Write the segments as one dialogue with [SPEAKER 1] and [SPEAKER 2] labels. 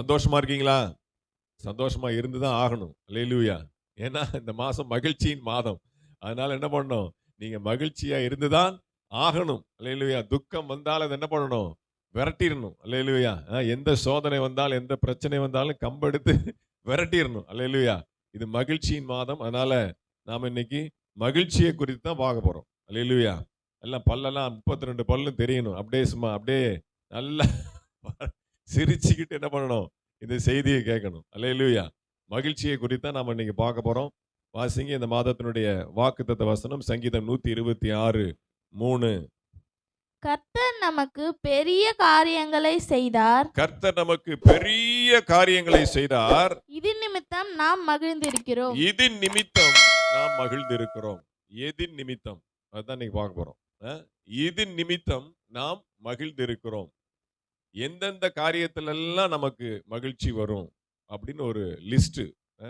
[SPEAKER 1] சந்தோஷமா இருக்கீங்களா? சந்தோஷமா இருந்துதான் ஆகணும். அல்லேலூயா. ஏன்னா இந்த மாசம் மகிழ்ச்சியின் மாதம். அதனால என்ன பண்ணணும்? நீங்க மகிழ்ச்சியா இருந்துதான் ஆகணும். அல்லேலூயா. துக்கம் வந்தால் அத என்ன பண்ணணும்? விரட்டிறணும். அல்லேலூயா. எந்த சோதனை வந்தாலும், எந்த பிரச்சனை வந்தாலும் கம்பெடுத்து விரட்டிறணும். அல்லேலூயா. இது மகிழ்ச்சியின் மாதம். அதனால நாம இன்னைக்கு மகிழ்ச்சியை குறித்து தான் பார்க்க போறோம். அல்லேலூயா. எல்லாம் பல்லெல்லாம் 32 பல்லும் தெரியணும். அப்படியே சும்மா அப்படியே நல்லா சிரிச்சுக்கிட்டு என்ன பண்ணணும்? இந்த செய்தியை கேட்கணும். அல்லேலூயா. மகிழ்ச்சியை குறித்து தான் நாம இன்னைக்கு பார்க்க போறோம். வாசிங்க இந்த மாதத்தினுடைய வாக்குத்தத்த வசனம் சங்கீதம் 126:3.
[SPEAKER 2] கர்த்தர் நமக்கு பெரிய காரியங்களை செய்தார்.
[SPEAKER 1] கர்த்தர் நமக்கு பெரிய காரியங்களை செய்தார்.
[SPEAKER 2] இது நிமித்தம் நாம் மகிழ்ந்திருக்கிறோம்.
[SPEAKER 1] இதின் நிமித்தம் நாம் மகிழ்ந்திருக்கிறோம். எதின் நிமித்தம்? அதான் இன்னைக்கு பார்க்க போறோம். இதின் நிமித்தம் நாம் மகிழ்ந்திருக்கிறோம். எந்தெந்த காரியத்திலெல்லாம் நமக்கு மகிழ்ச்சி வரும் அப்படின்னு ஒரு லிஸ்ட்.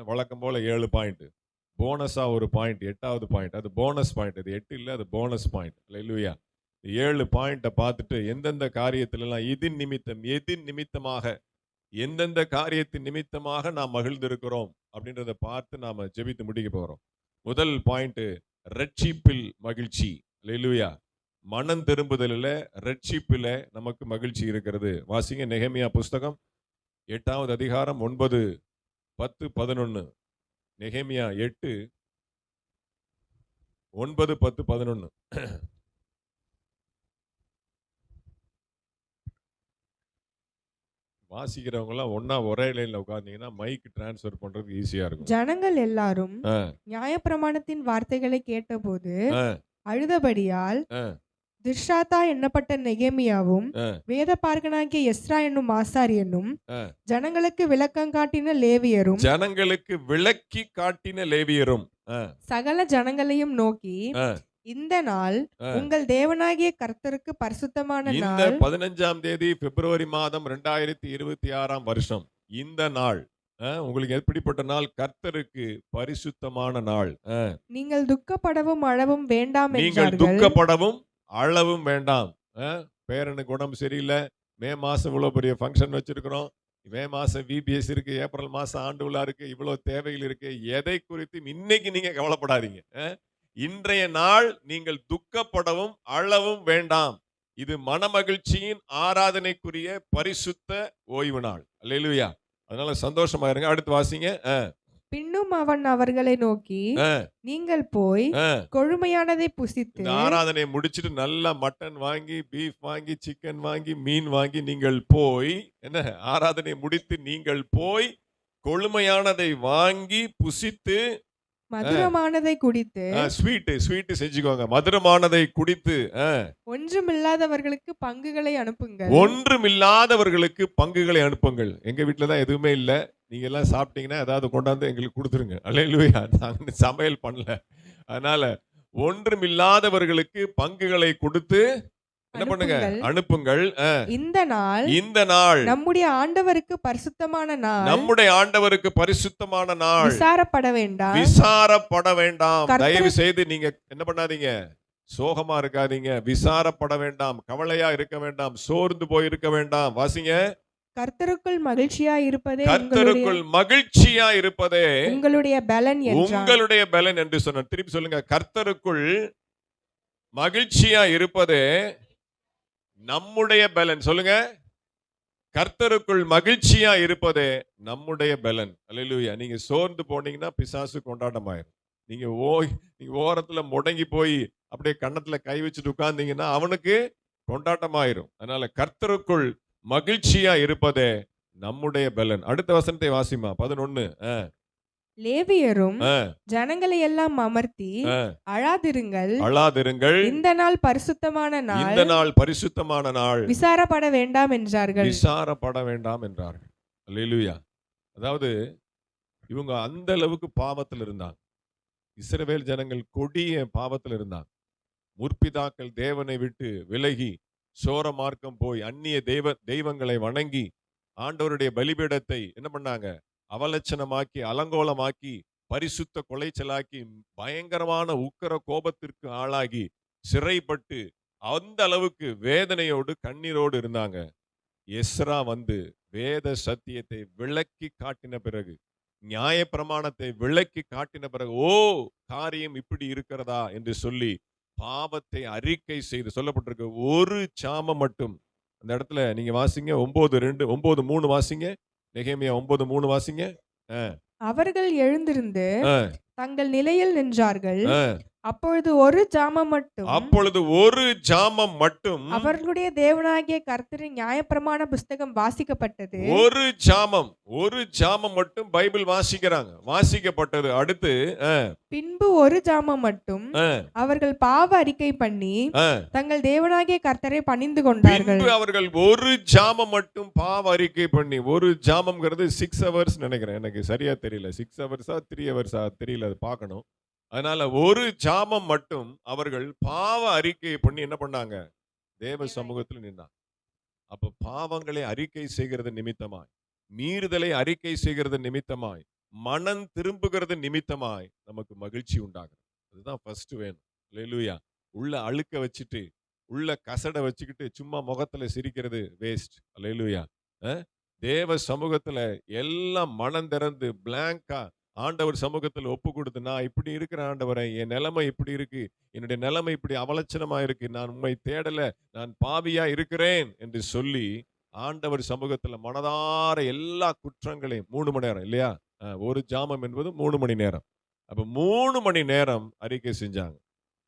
[SPEAKER 1] வழக்கம் போல 7 பாயிண்ட். போனஸா ஒரு பாயிண்ட், 8வது பாயிண்ட். அது போனஸ் பாயிண்ட். அது 8 இல்ல, அது போனஸ் பாயிண்ட். அல்லேலூயா. 7 பாயிண்ட பார்த்துட்டு எந்தெந்த காரியத்திலெல்லாம் இதின் நிமித்தம், எதின் நிமித்தமாக, எந்தெந்த காரியத்தின் நிமித்தமாக நாம் மகிழ்ந்திருக்கிறோம் அப்படின்றத பார்த்து நாம ஜெபித்து முடிக்க போறோம். முதல் பாயிண்ட், ரட்சிப்பில் மகிழ்ச்சி. அல்லேலூயா. மனம் திரும்புதலில், ரட்சிப்பில் நமக்கு மகிழ்ச்சி இருக்கிறது. வாசிங்க நெகேமியா புஸ்தகம் 8வது அதிகாரம் 9, 10, 11. நெகேமியா 8, 9, 10, 11. வாசிக்கிறவங்க எல்லாம் ஒன்னா ஒரே லைன்ல உட்கார்ந்தீங்கன்னா மைக் டிரான்ஸ்ஃபர் பண்றதுக்கு ஈஸியா இருக்கும்.
[SPEAKER 3] ஜனங்கள் எல்லாரும் நியாயப்பிரமாணத்தின் வார்த்தைகளை கேட்டபோது அழுதபடியால் திர்ஷாத்தா என்னப்பட்ட நெகேமியாவும் வேதபாரகனாகிய எஸ்ரா என்னும் ஆசாரியனும் ஜனங்களுக்கு விளக்கம் காட்டின லேவியரும் சகல ஜனங்களையும் நோக்கி, இந்த நாள் உங்கள் தேவனாகிய கர்த்தருக்கு பரிசுத்தமான நாள்.
[SPEAKER 1] இந்த 15ஆம் தேதி பிப்ரவரி மாதம் 2026 வருஷம். இந்த நாள் உங்களுக்கு எப்படிப்பட்ட நாள்? கர்த்தருக்கு பரிசுத்தமான நாள்.
[SPEAKER 3] நீங்கள் துக்கப்படவும் அழவும் வேண்டாம்
[SPEAKER 1] நீங்கள்
[SPEAKER 3] என்றார்கள்.
[SPEAKER 1] துக்கப்படவும் அழவும் வேண்டாம். பேரனுக்கு உடம்பு சரியில்லை, மே மாசம் இவ்வளவு பெரிய ஃபங்க்ஷன் வச்சிருக்கிறோம், மே மாசம் விபிஎஸ் இருக்கு, ஏப்ரல் மாசம் ஆண்டு விழா இருக்கு, இவ்வளவு தேவைகள் இருக்கு, எதை குறித்து இன்னைக்கு நீங்க கவலைப்படாதீங்க. இன்றைய நாள் நீங்கள் துக்கப்படவும் அழவும் வேண்டாம். இது மனமகிழ்ச்சியின் ஆராதனைக்குரிய பரிசுத்த ஓய்வு நாள். அல்லேலூயா. அதனால சந்தோஷமா இருங்க. அடுத்து வாசிங்க.
[SPEAKER 3] பின்னும் அவன் அவர்களை நோக்கி, நீங்கள் போய் கொழுமையானதை புசித்து,
[SPEAKER 1] ஆராதனை முடிச்சிட்டு நல்லா மட்டன் வாங்கி, பீஃப் வாங்கி, சிக்கன் வாங்கி, மீன் வாங்கி நீங்கள் போய், என்ன ஆராதனை முடித்து நீங்கள் போய் கொழுமையானதை வாங்கி புசித்து,
[SPEAKER 3] மதுரமானதை குடித்து,
[SPEAKER 1] ஸ்வீட் செஞ்சுக்கோங்க, மதுரமானதை குடித்து,
[SPEAKER 3] ஒன்றுமில்லாதவர்களுக்கு பங்குகளை அனுப்புங்கள்.
[SPEAKER 1] ஒன்றுமில்லாதவர்களுக்கு பங்குகளை அனுப்புங்கள். எங்க வீட்டுல தான் எதுவுமே இல்ல, நீங்க எல்லாம் சாப்பிட்டீங்கன்னா ஏதாவது கொண்டாந்து எங்களுக்கு கொடுத்துருங்க. அல்லேலூயா. நாங்க சமையல் பண்ணல, அதனால ஒன்றுமில்லாதவர்களுக்கு பங்குகளை கொடுத்து என்ன பண்ணுங்க? அனுப்புங்கள். இந்த நாள்
[SPEAKER 3] நம்முடைய ஆண்டவருக்கு பரிசுத்தமான நாள்.
[SPEAKER 1] நம்முடைய ஆண்டவருக்கு பரிசுத்தமான நாள்.
[SPEAKER 3] விசாரப்பட வேண்டாம்,
[SPEAKER 1] விசாரப்பட வேண்டாம். தயவு செய்து நீங்க என்ன பண்ணாதீங்க? சோகமா இருக்காதீங்க, விசாரப்பட வேண்டாம், கவலையா இருக்க வேண்டாம், சோர்ந்து போய் இருக்க வேண்டாம். வாசிங்க.
[SPEAKER 3] கர்த்தருக்குள் மகிழ்ச்சியா இருப்பதே,
[SPEAKER 1] கர்த்தருக்குள் மகிழ்ச்சியா இருப்பதே
[SPEAKER 3] உங்களுடைய பலன் என்றார்.
[SPEAKER 1] உங்களுடைய பலன் என்று சொன்னார். திருப்பி சொல்லுங்க. கர்த்தருக்குள் மகிழ்ச்சியா இருப்பதே நம்முடைய பலன். சொல்லுங்க. கர்த்தருக்குள் மகிழ்ச்சியா இருப்பதே நம்முடைய பலன். அல்லேலூயா. நீங்க சோர்ந்து போனீங்கன்னா பிசாசு கொண்டாட்டமாயிரும். நீங்க ஓரத்துல முடங்கி போய் அப்படியே கன்னத்துல கை வச்சுட்டு உட்கார்ந்தீங்கன்னா அவனுக்கு கொண்டாட்டமாயிரும். அதனால கர்த்தருக்குள் மகிழ்ச்சியா இருப்பதே நம்முடைய பலன். அடுத்த வசனத்தை வாசிமா. 11.
[SPEAKER 3] லேவியரும் ஜனங்களை எல்லாம் அமர்த்தி, அழாதிருங்கள், இந்த நாள் பரிசுத்தமான நாள்,
[SPEAKER 1] இந்த நாள் பரிசுத்தமான நாள்,
[SPEAKER 3] விசாரப்பட வேண்டாம் என்றார்கள்.
[SPEAKER 1] விசாரப்பட வேண்டாம் என்றார்கள். அல்லேலூயா. அதாவது இவங்க அந்த அளவுக்கு பாவத்தில் இருந்தாங்க. இஸ்ரவேல் ஜனங்கள் கொடிய பாவத்தில் இருந்தாங்க. முற்பிதாக்கள் தேவனை விட்டு விலகி சோர மார்க்கம் போய் அந்நிய தெய்வங்களை வணங்கி ஆண்டவருடைய பலிபீடத்தை என்ன பண்ணாங்க? அவலட்சணமாக்கி, அலங்கோலமாக்கி, பரிசுத்த கொலைச்சலாக்கி, பயங்கரமான உக்கிர கோபத்திற்கு ஆளாகி, சிறைப்பட்டு அந்த அளவுக்கு வேதனையோடு கண்ணீரோடு இருந்தாங்க. எஸ்ரா வந்து வேத சத்தியத்தை விளக்கி காட்டின பிறகு, நியாயப்பிரமாணத்தை விளக்கி காட்டின பிறகு, ஓ காரியம் இப்படி இருக்கிறதா என்று சொல்லி பாவத்தை அறிக்கை செய்து சொல்லப்பட்டிருக்கு. ஒரு சாமம் மட்டும், அந்த இடத்துல நீங்க வாசிங்க 9:2 9:3 வாசிங்க. நெகேமியா 9:3 வாசிங்க.
[SPEAKER 3] அவர்கள் எழுந்திருந்து
[SPEAKER 1] ஆ,
[SPEAKER 3] தங்கள் நிலையில் நின்றார்கள்.
[SPEAKER 1] ஆ.
[SPEAKER 3] அப்பொழுது ஒரு ஜாமம் மட்டும்
[SPEAKER 1] அப்பொழுது ஒரு ஜாமம் மட்டும்,
[SPEAKER 3] அவர்களுடைய தேவனாகிய கர்த்தரின் நியாயப்பிரமாண புஸ்தகம் வாசிக்கப்பட்டது.
[SPEAKER 1] ஒரு ஜாமம் மட்டும் பைபிள் வாசிக்கிறாங்க, வாசிக்கப்பட்டது. அடுத்து
[SPEAKER 3] பின்பு ஒரு ஜாமம் மட்டும் அவர்கள் பாவ அறிக்கை பண்ணி தங்கள் தேவனாகிய கர்த்தரை பணிந்து கொண்டார்கள்.
[SPEAKER 1] பின்பு அவர்கள் ஒரு ஜாமம் மட்டும் பாவ அறிக்கை பண்ணி, ஒரு ஜாமம்ங்கிறது 6 hours நினைக்கிறேன், எனக்கு சரியா தெரியல, 6 hours 3 hours தெரியல, அது பார்க்கணும். அதனால ஒரு ஜாமம் மட்டும் அவர்கள் பாவ அறிக்கையை பண்ணி என்ன பண்ணாங்க, தேவ சமூகத்தில் நின்றாங்க. அப்ப பாவங்களை அறிக்கை செய்கிறது நிமித்தமாய், மீறுதலை அறிக்கை செய்கிறது நிமித்தமாய், மனம் திரும்புகிறது நிமித்தமாய் நமக்கு மகிழ்ச்சி உண்டாகும். அதுதான் ஃபர்ஸ்ட் வேணும். அல்லேலூயா. உள்ள அழுக்க வச்சுட்டு, உள்ள கசட வச்சுக்கிட்டு சும்மா முகத்துல சிரிக்கிறது வேஸ்ட். அல்லேலூயா. தேவ சமூகத்துல எல்லாம் மனம் திறந்து பிளாங்கா ஆண்டவர் சமூகத்தில் ஒப்பு கொடுத்து, நான் இப்படி இருக்கிறேன் ஆண்டவரே, என் நிலைமை இப்படி இருக்கு, என்னுடைய நிலைமை இப்படி அவலட்சணமா இருக்கு, நான் உண்மை தேடல, நான் பாவியா இருக்கிறேன் என்று சொல்லி ஆண்டவர் சமூகத்தில் மனதார எல்லா குற்றங்களையும் 3 மணி நேரம் இல்லையா, ஒரு ஜாமம் என்பது 3 மணி நேரம். அப்ப 3 மணி நேரம் அறிக்கை செஞ்சாங்க.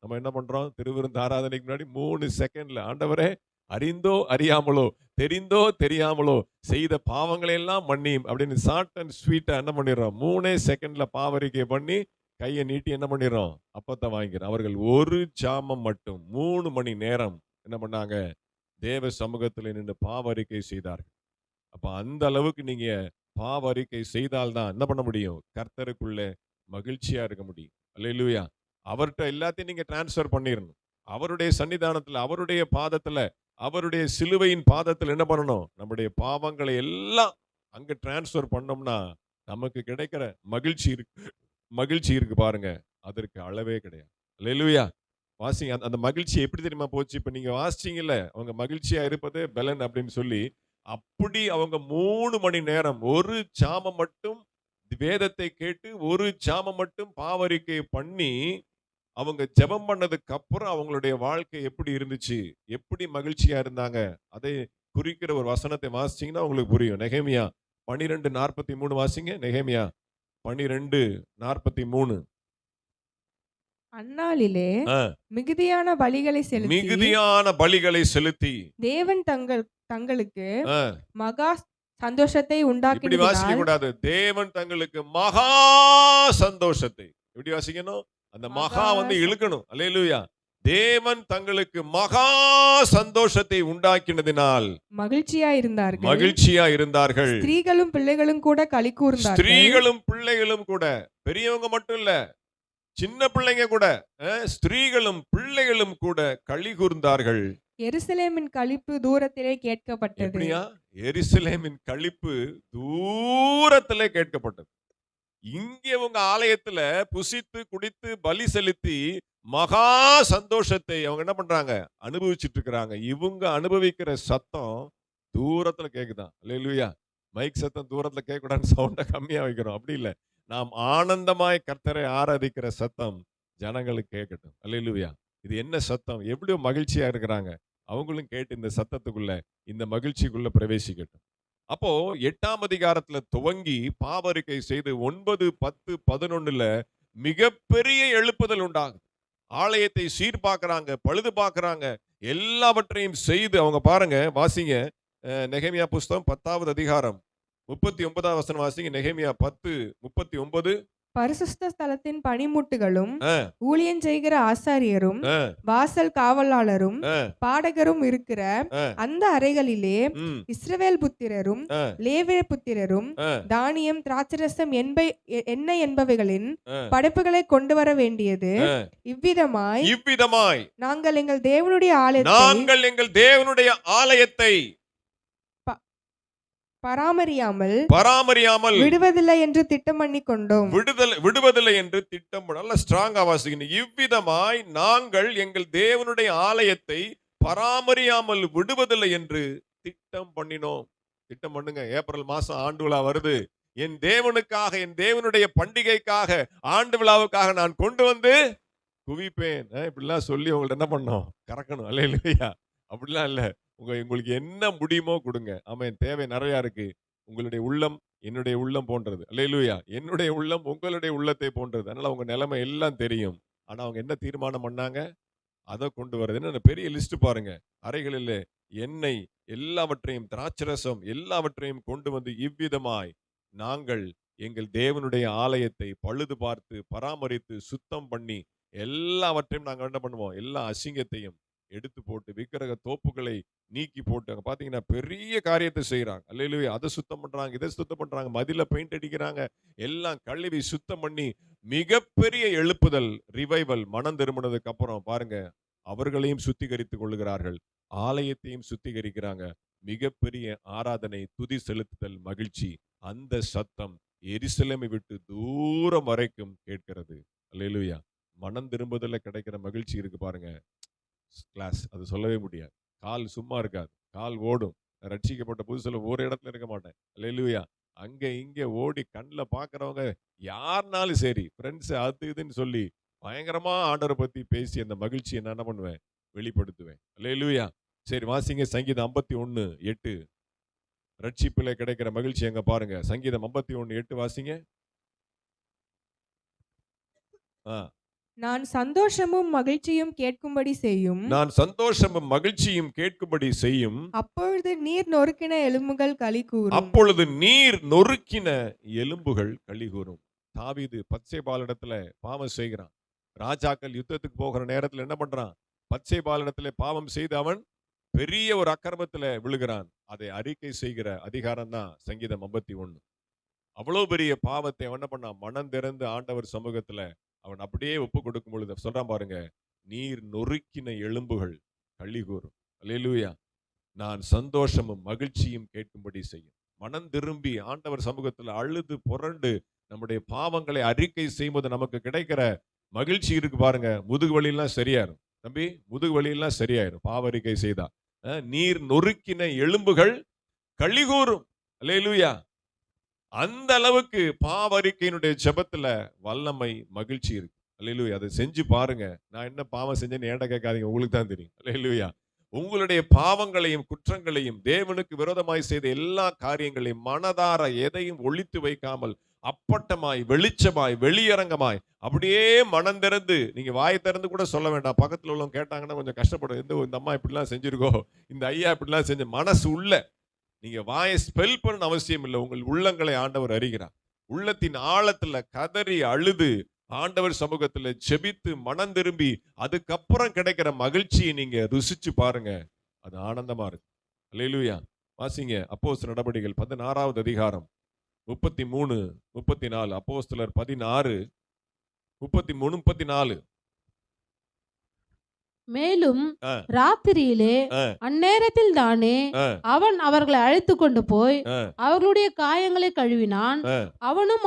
[SPEAKER 1] நம்ம என்ன பண்றோம், திருவிருந்து ஆராதனைக்கு முன்னாடி 3 செகண்ட்ல ஆண்டவரே, அறிந்தோ அறியாமலோ, தெரிந்தோ தெரியாமலோ செய்த பாவங்களை எல்லாம் மன்னியும் அப்படின்னு ஷார்ட் அண்ட் ஸ்வீட்டா என்ன பண்ணிடுறோம், 3 செகண்ட்ல பாவரிக்கை பண்ணி கையை நீட்டி என்ன பண்ணிடுறோம், அப்பத்தை வாங்கிக்கிறோம். அவர்கள் ஒரு ஜாமம் மட்டும் 3 மணி நேரம் என்ன பண்ணாங்க, தேவ சமூகத்தில் நின்று பாவரிக்கை செய்தார்கள். அப்ப அந்த அளவுக்கு நீங்க பாவரிக்கை செய்தால்தான் என்ன பண்ண முடியும், கர்த்தருக்குள்ள மகிழ்ச்சியா இருக்க முடியும். அல்லேலூயா. அவர்கிட்ட எல்லாத்தையும் நீங்க டிரான்ஸ்ஃபர் பண்ணிடணும். அவருடைய சன்னிதானத்துல, அவருடைய பாதத்துல, அவருடைய சிலுவையின் பாதத்தில் என்ன பண்ணணும், நம்முடைய பாவங்களை எல்லாம் அங்க டிரான்ஸ்ஃபர் பண்ணோம்னா நமக்கு கிடைக்கிற மகிழ்ச்சி இருக்கு பாருங்க, அதற்கு அளவே கிடையாது. அல்லேலூயா. வாசிங்க. அந்த மகிழ்ச்சி எப்படி தெரியுமா போச்சு, இப்ப நீங்க வாசிச்சீங்கல்ல, அவங்க மகிழ்ச்சியா இருப்பதே பலன் அப்படின்னு சொல்லி, அப்படி அவங்க 3 மணி நேரம் ஒரு ஜாமம் மட்டும் வேதத்தை கேட்டு, ஒரு ஜாமம் மட்டும் பாவரிக்கை பண்ணி அவங்க ஜெபம் பண்ணதுக்கு அப்புறம் அவங்களுடைய வாழ்க்கை எப்படி இருந்துச்சு, எப்படி மகிழ்ச்சியா இருந்தாங்க, அதை குறிக்கிற ஒரு வசனத்தை வாசிச்சீங்கன்னா உங்களுக்கு புரியும். நெகேமியா 12:43 வாசிங்க. நெகேமியா 12:43.
[SPEAKER 3] அந்நாளிலே மிகுதியான பலிகளை செலுத்தி
[SPEAKER 1] தேவன்
[SPEAKER 3] தங்களுக்கு மகா சந்தோஷத்தை
[SPEAKER 1] இப்படி வாசிக்க கூடாது. தேவன் தங்களுக்கு மகா சந்தோஷத்தை, இப்படி வாசிக்கணும். அந்த மகா வந்து இழுக்கணும். அல்லேலூயா. தேவன் தங்களுக்கு மகா சந்தோஷத்தை உண்டாக்கினதினால் மகிழ்ச்சியா இருந்தார்கள்.
[SPEAKER 3] ஸ்திரீகளும் பிள்ளைகளும் கூட களி கூர்ந்தார்கள்.
[SPEAKER 1] ஸ்திரீகளும் பிள்ளைகளும் கூட, பெரியவங்க மட்டும் இல்ல, சின்ன பிள்ளைங்க கூட, ஸ்திரீகளும் பிள்ளைகளும் கூட களி கூர்ந்தார்கள்.
[SPEAKER 3] எருசலேமின் களிப்பு தூரத்திலே கேட்கப்பட்டது.
[SPEAKER 1] எப்படியா? எருசலேமின் களிப்பு தூரத்திலே கேட்கப்பட்டது. இங்கே உங்க ஆலயத்துல புசித்து குடித்து பலி செலுத்தி மகா சந்தோஷத்தை அவங்க என்ன பண்றாங்க, அனுபவிச்சுட்டு இருக்கிறாங்க. இவங்க அனுபவிக்கிற சத்தம் தூரத்துல கேக்குதான். அல்லேலூயா. மைக் சத்தம் தூரத்துல கேட்கக்கூடாதுன்னு சவுண்ட கம்மியா வைக்கிறோம், அப்படி இல்ல. நாம் ஆனந்தமாய் கர்த்தரை ஆராதிக்கிற சத்தம் ஜனங்களுக்கு கேட்கட்டும். அல்லேலூயா. இது என்ன சத்தம், எவ்வளவு மகிழ்ச்சியா இருக்கிறாங்க, அவங்களும் கேட்டு இந்த சத்தத்துக்குள்ள, இந்த மகிழ்ச்சிக்குள்ள பிரவேசிக்கட்டும். அப்போ 8ஆம் அதிகாரத்துல துவங்கி பாவரிக்கை செய்து 9, 10, 11ல மிகப்பெரிய எழுப்புதல் உண்டாகுது. ஆலயத்தை சீர்பார்க்கறாங்க, பழுது பார்க்கறாங்க, எல்லாவற்றையும் செய்து அவங்க பாருங்க. வாசிங்க. நெகேமியா புஸ்தகம் 10வது அதிகாரம் 39வது வசனம் வாசிங்க. நெகேமியா 10:39.
[SPEAKER 3] பரிசுத்த ஸ்தலத்தின் பணிமுட்டுகளும் ஊழியம் செய்கிற ஆசாரியரும் வாசல் காவலாளரும் பாடகரும் இருக்கிற அந்த அறைகளிலே இஸ்ரவேல் புத்திரரும் லேவிய புத்திரரும் தானியம் திராட்சரசம் எண்ணெய் என்பவைகளின் படைப்புகளை கொண்டு வர வேண்டியது. இவ்விதமாய் நாங்கள் எங்கள் தேவனுடைய ஆலயத்தை பராமரியாமல் விடுவதில்லை என்று திட்டம் பண்ணி கொண்டோம்.
[SPEAKER 1] விடுவதில்லை என்று திட்டம். நல்ல ஸ்ட்ராங்கா வாசிக்கணும். இவ்விதமாய் நாங்கள் எங்கள் தேவனுடைய ஆலயத்தை பராமரியாமல் விடுவதில்லை என்று திட்டம் பண்ணினோம். திட்டம் பண்ணுங்க. ஏப்ரல் மாசம் ஆண்டு விழா வருது. என் தேவனுக்காக, என் தேவனுடைய பண்டிகைக்காக, ஆண்டு விழாவுக்காக நான் கொண்டு வந்து குவிப்பேன். இப்படிலாம் சொல்லி உங்கள்ட்ட என்ன பண்ணணும்? கறக்கணும். அல்லேலூயா. அப்படிலாம் இல்ல. உங்களுக்கு என்ன முடியுமோ கொடுங்க. ஆமென். தேவை நிறைய இருக்கு. உங்களுடைய உள்ளம் என்னுடைய உள்ளம் போன்றது. அல்லேலூயா. என்னுடைய உள்ளம் உங்களுடைய உள்ளத்தை போன்றது. அதனால உங்க நிலைமை எல்லாம் தெரியும். ஆனா அவங்க என்ன தீர்மானம் பண்ணாங்க? அத கொண்டு வரது. என்ன பெரிய லிஸ்ட் பாருங்க. அறைகளிலே எண்ணெய் எல்லாவற்றையும், திராட்சரசம் எல்லாவற்றையும் கொண்டு வந்து இவ்விதமாய் நாங்கள் எங்கள் தேவனுடைய ஆலயத்தை பழுது பார்த்து, பராமரித்து, சுத்தம் பண்ணி எல்லாவற்றையும் நாங்க என்ன பண்ணுவோம்? எல்லா அசிங்கத்தையும் எடுத்து போட்டு, விக்கிரக தோப்புகளை நீக்கி போட்டு, அங்க பாத்தீங்கன்னா பெரிய காரியத்தை செய்றாங்க. அல்லேலூயா. அத சுத்தம் பண்றாங்க, இத சுத்தம் பண்றாங்க, மதில பெயிண்ட் அடிக்கிறாங்க. எல்லாம் கழுவி சுத்தம் பண்ணி மிகப்பெரிய எழுப்புதல், ரிவைவல், மனம் திரும்பினதுக்கு அப்புறம் பாருங்க, அவர்களையும் சுத்திகரித்துக் கொள்ளுகிறார்கள். ஆலயத்தையும் சுத்திகரிக்கிறாங்க. மிகப்பெரிய ஆராதனை, துதி செலுத்துதல், மகிழ்ச்சி. அந்த சத்தம் எருசலேமை விட்டு தூரம் வரைக்கும் கேட்கிறது. அல்லேலூயா. மனம் திரும்புதல்ல கிடைக்கிற மகிழ்ச்சி இருக்கு பாருங்க. கிளாஸ் அது சொல்லவே முடியாது. கால் சும்மா இருக்காது. கால் ஓடும். ரட்சிக்கப்பட்ட புதுசுல ஒரு இடத்துல இருக்க மாட்டேன். அல்லேலூயா. அங்க இங்க ஓடி கண்ல பார்க்கிறவங்க யாருனாலும் சரி, ஃப்ரெண்ட்ஸ் அது இதுன்னு சொல்லி பயங்கரமா ஆண்டவரை பத்தி பேசி அந்த மகிழ்ச்சியை நான் என்ன பண்ணுவேன்? வெளிப்படுத்துவேன். அல்லேலூயா. சரி வாசிங்க சங்கீதம் 51:8. ரட்சிப்பிலே கிடைக்கிற மகிழ்ச்சி எங்க பாருங்க. சங்கீதம் 51:8 வாசிங்க. ஆ.
[SPEAKER 3] நான் சந்தோஷமும் மகிழ்ச்சியும் கேட்கும்படி செய்யும்.
[SPEAKER 1] நான் சந்தோஷமும் மகிழ்ச்சியும் கேட்கும்படி செய்யும்.
[SPEAKER 3] அப்பொழுது நீர் நொறுக்கின எலும்புகள் களிகூரும்.
[SPEAKER 1] அப்பொழுது நீர் நொறுக்கின எலும்புகள் களிகூரும். தாவீது பத்சேபாளிடத்துல பாவம் செய்கிறான். ராஜாக்கள் யுத்தத்துக்கு போகிற நேரத்துல என்ன பண்றான்? பத்சேபாளிடத்துல பாவம் செய்து அவன் பெரிய ஒரு அக்கிரமத்துல விழுகிறான். அதை அறிக்கை செய்கிற அதிகாரம் தான் சங்கீதம் 51. அவ்வளவு பெரிய பாவத்தை அவன் என்ன பண்ணான்? மனம் திறந்து ஆண்டவர் சமூகத்துல அவன் அப்படியே ஒப்பு கொடுக்கும் பொழுது சொல்றான் பாருங்க, நீர் நொறுக்கின எலும்புகள் களிகூரும். அல்லேலூயா. நான் சந்தோஷமும் மகிழ்ச்சியும் கேட்கும்படி செய்யும். மனம் திரும்பி ஆண்டவர் சமூகத்துல அழுது புரண்டு நம்முடைய பாவங்களை அறிக்கை செய்யும்போது நமக்கு கிடைக்கிற மகிழ்ச்சி இருக்கு பாருங்க. முதுகு வலியெல்லாம் சரியாயிரும். தம்பி, முதுகு வலியெல்லாம் சரியாயிரும் பாவ அறிக்கை செய்தா. நீர் நொறுக்கின எலும்புகள் களிகூரும். அல்லேலூயா. அந்த அளவுக்கு பாவறிக்கையினுடைய ஜெபத்துல வல்லமை, மகிழ்ச்சி இருக்கு. அல்லேலூயா. அதை செஞ்சு பாருங்க. நான் என்ன பாவம் செஞ்சேன்னு ஏன்டா கேட்காதீங்க, உங்களுக்கு தான் தெரியும். அல்லேலூயா. உங்களுடைய பாவங்களையும் குற்றங்களையும் தேவனுக்கு விரோதமாய் செய்த எல்லா காரியங்களையும் மனதார எதையும் ஒளித்து வைக்காமல் அப்பட்டமாய், வெளிச்சமாய், வெளியரங்கமாய் அப்படியே மனம் திறந்து, நீங்க வாய் திறந்து கூட சொல்ல வேண்டாம். பக்கத்துல உள்ளவங்க கேட்டாங்கன்னா கொஞ்சம் கஷ்டப்படும். இந்த அம்மா இப்படிலாம் செஞ்சிருக்கோ, இந்த ஐயா இப்படிலாம் செஞ்ச மனசு உள்ள நீங்க வாயை ஸ்பெல் பண்ண அவசியம் இல்லை. உங்கள் உள்ளங்களை ஆண்டவர் அறிகிறார். உள்ளத்தின் ஆழத்துல கதறி அழுது ஆண்டவர் சமூகத்துல ஜெபித்து மனம் திரும்பி அதுக்கப்புறம் கிடைக்கிற மகிழ்ச்சியை நீங்க ருசிச்சு பாருங்க. அது ஆனந்தமா இருக்கு. அல்லேலூயா. வாசிங்க அப்போஸ்தலர் நடபடிகள் 16வது அதிகாரம் 33, 34. அப்போஸ்தலர் 16, 33, 34.
[SPEAKER 4] மேலும்
[SPEAKER 1] ஆ.
[SPEAKER 4] ராத்திரியிலே
[SPEAKER 1] ஆ.
[SPEAKER 4] அந்நேரத்தில் தானே
[SPEAKER 1] ஆ.
[SPEAKER 4] அவன் அவர்களை அழைத்து கொண்டு போய்
[SPEAKER 1] ஆ.
[SPEAKER 4] அவர்களுடைய காயங்களை கழுவினான்.
[SPEAKER 1] ஆ.
[SPEAKER 4] அவனும்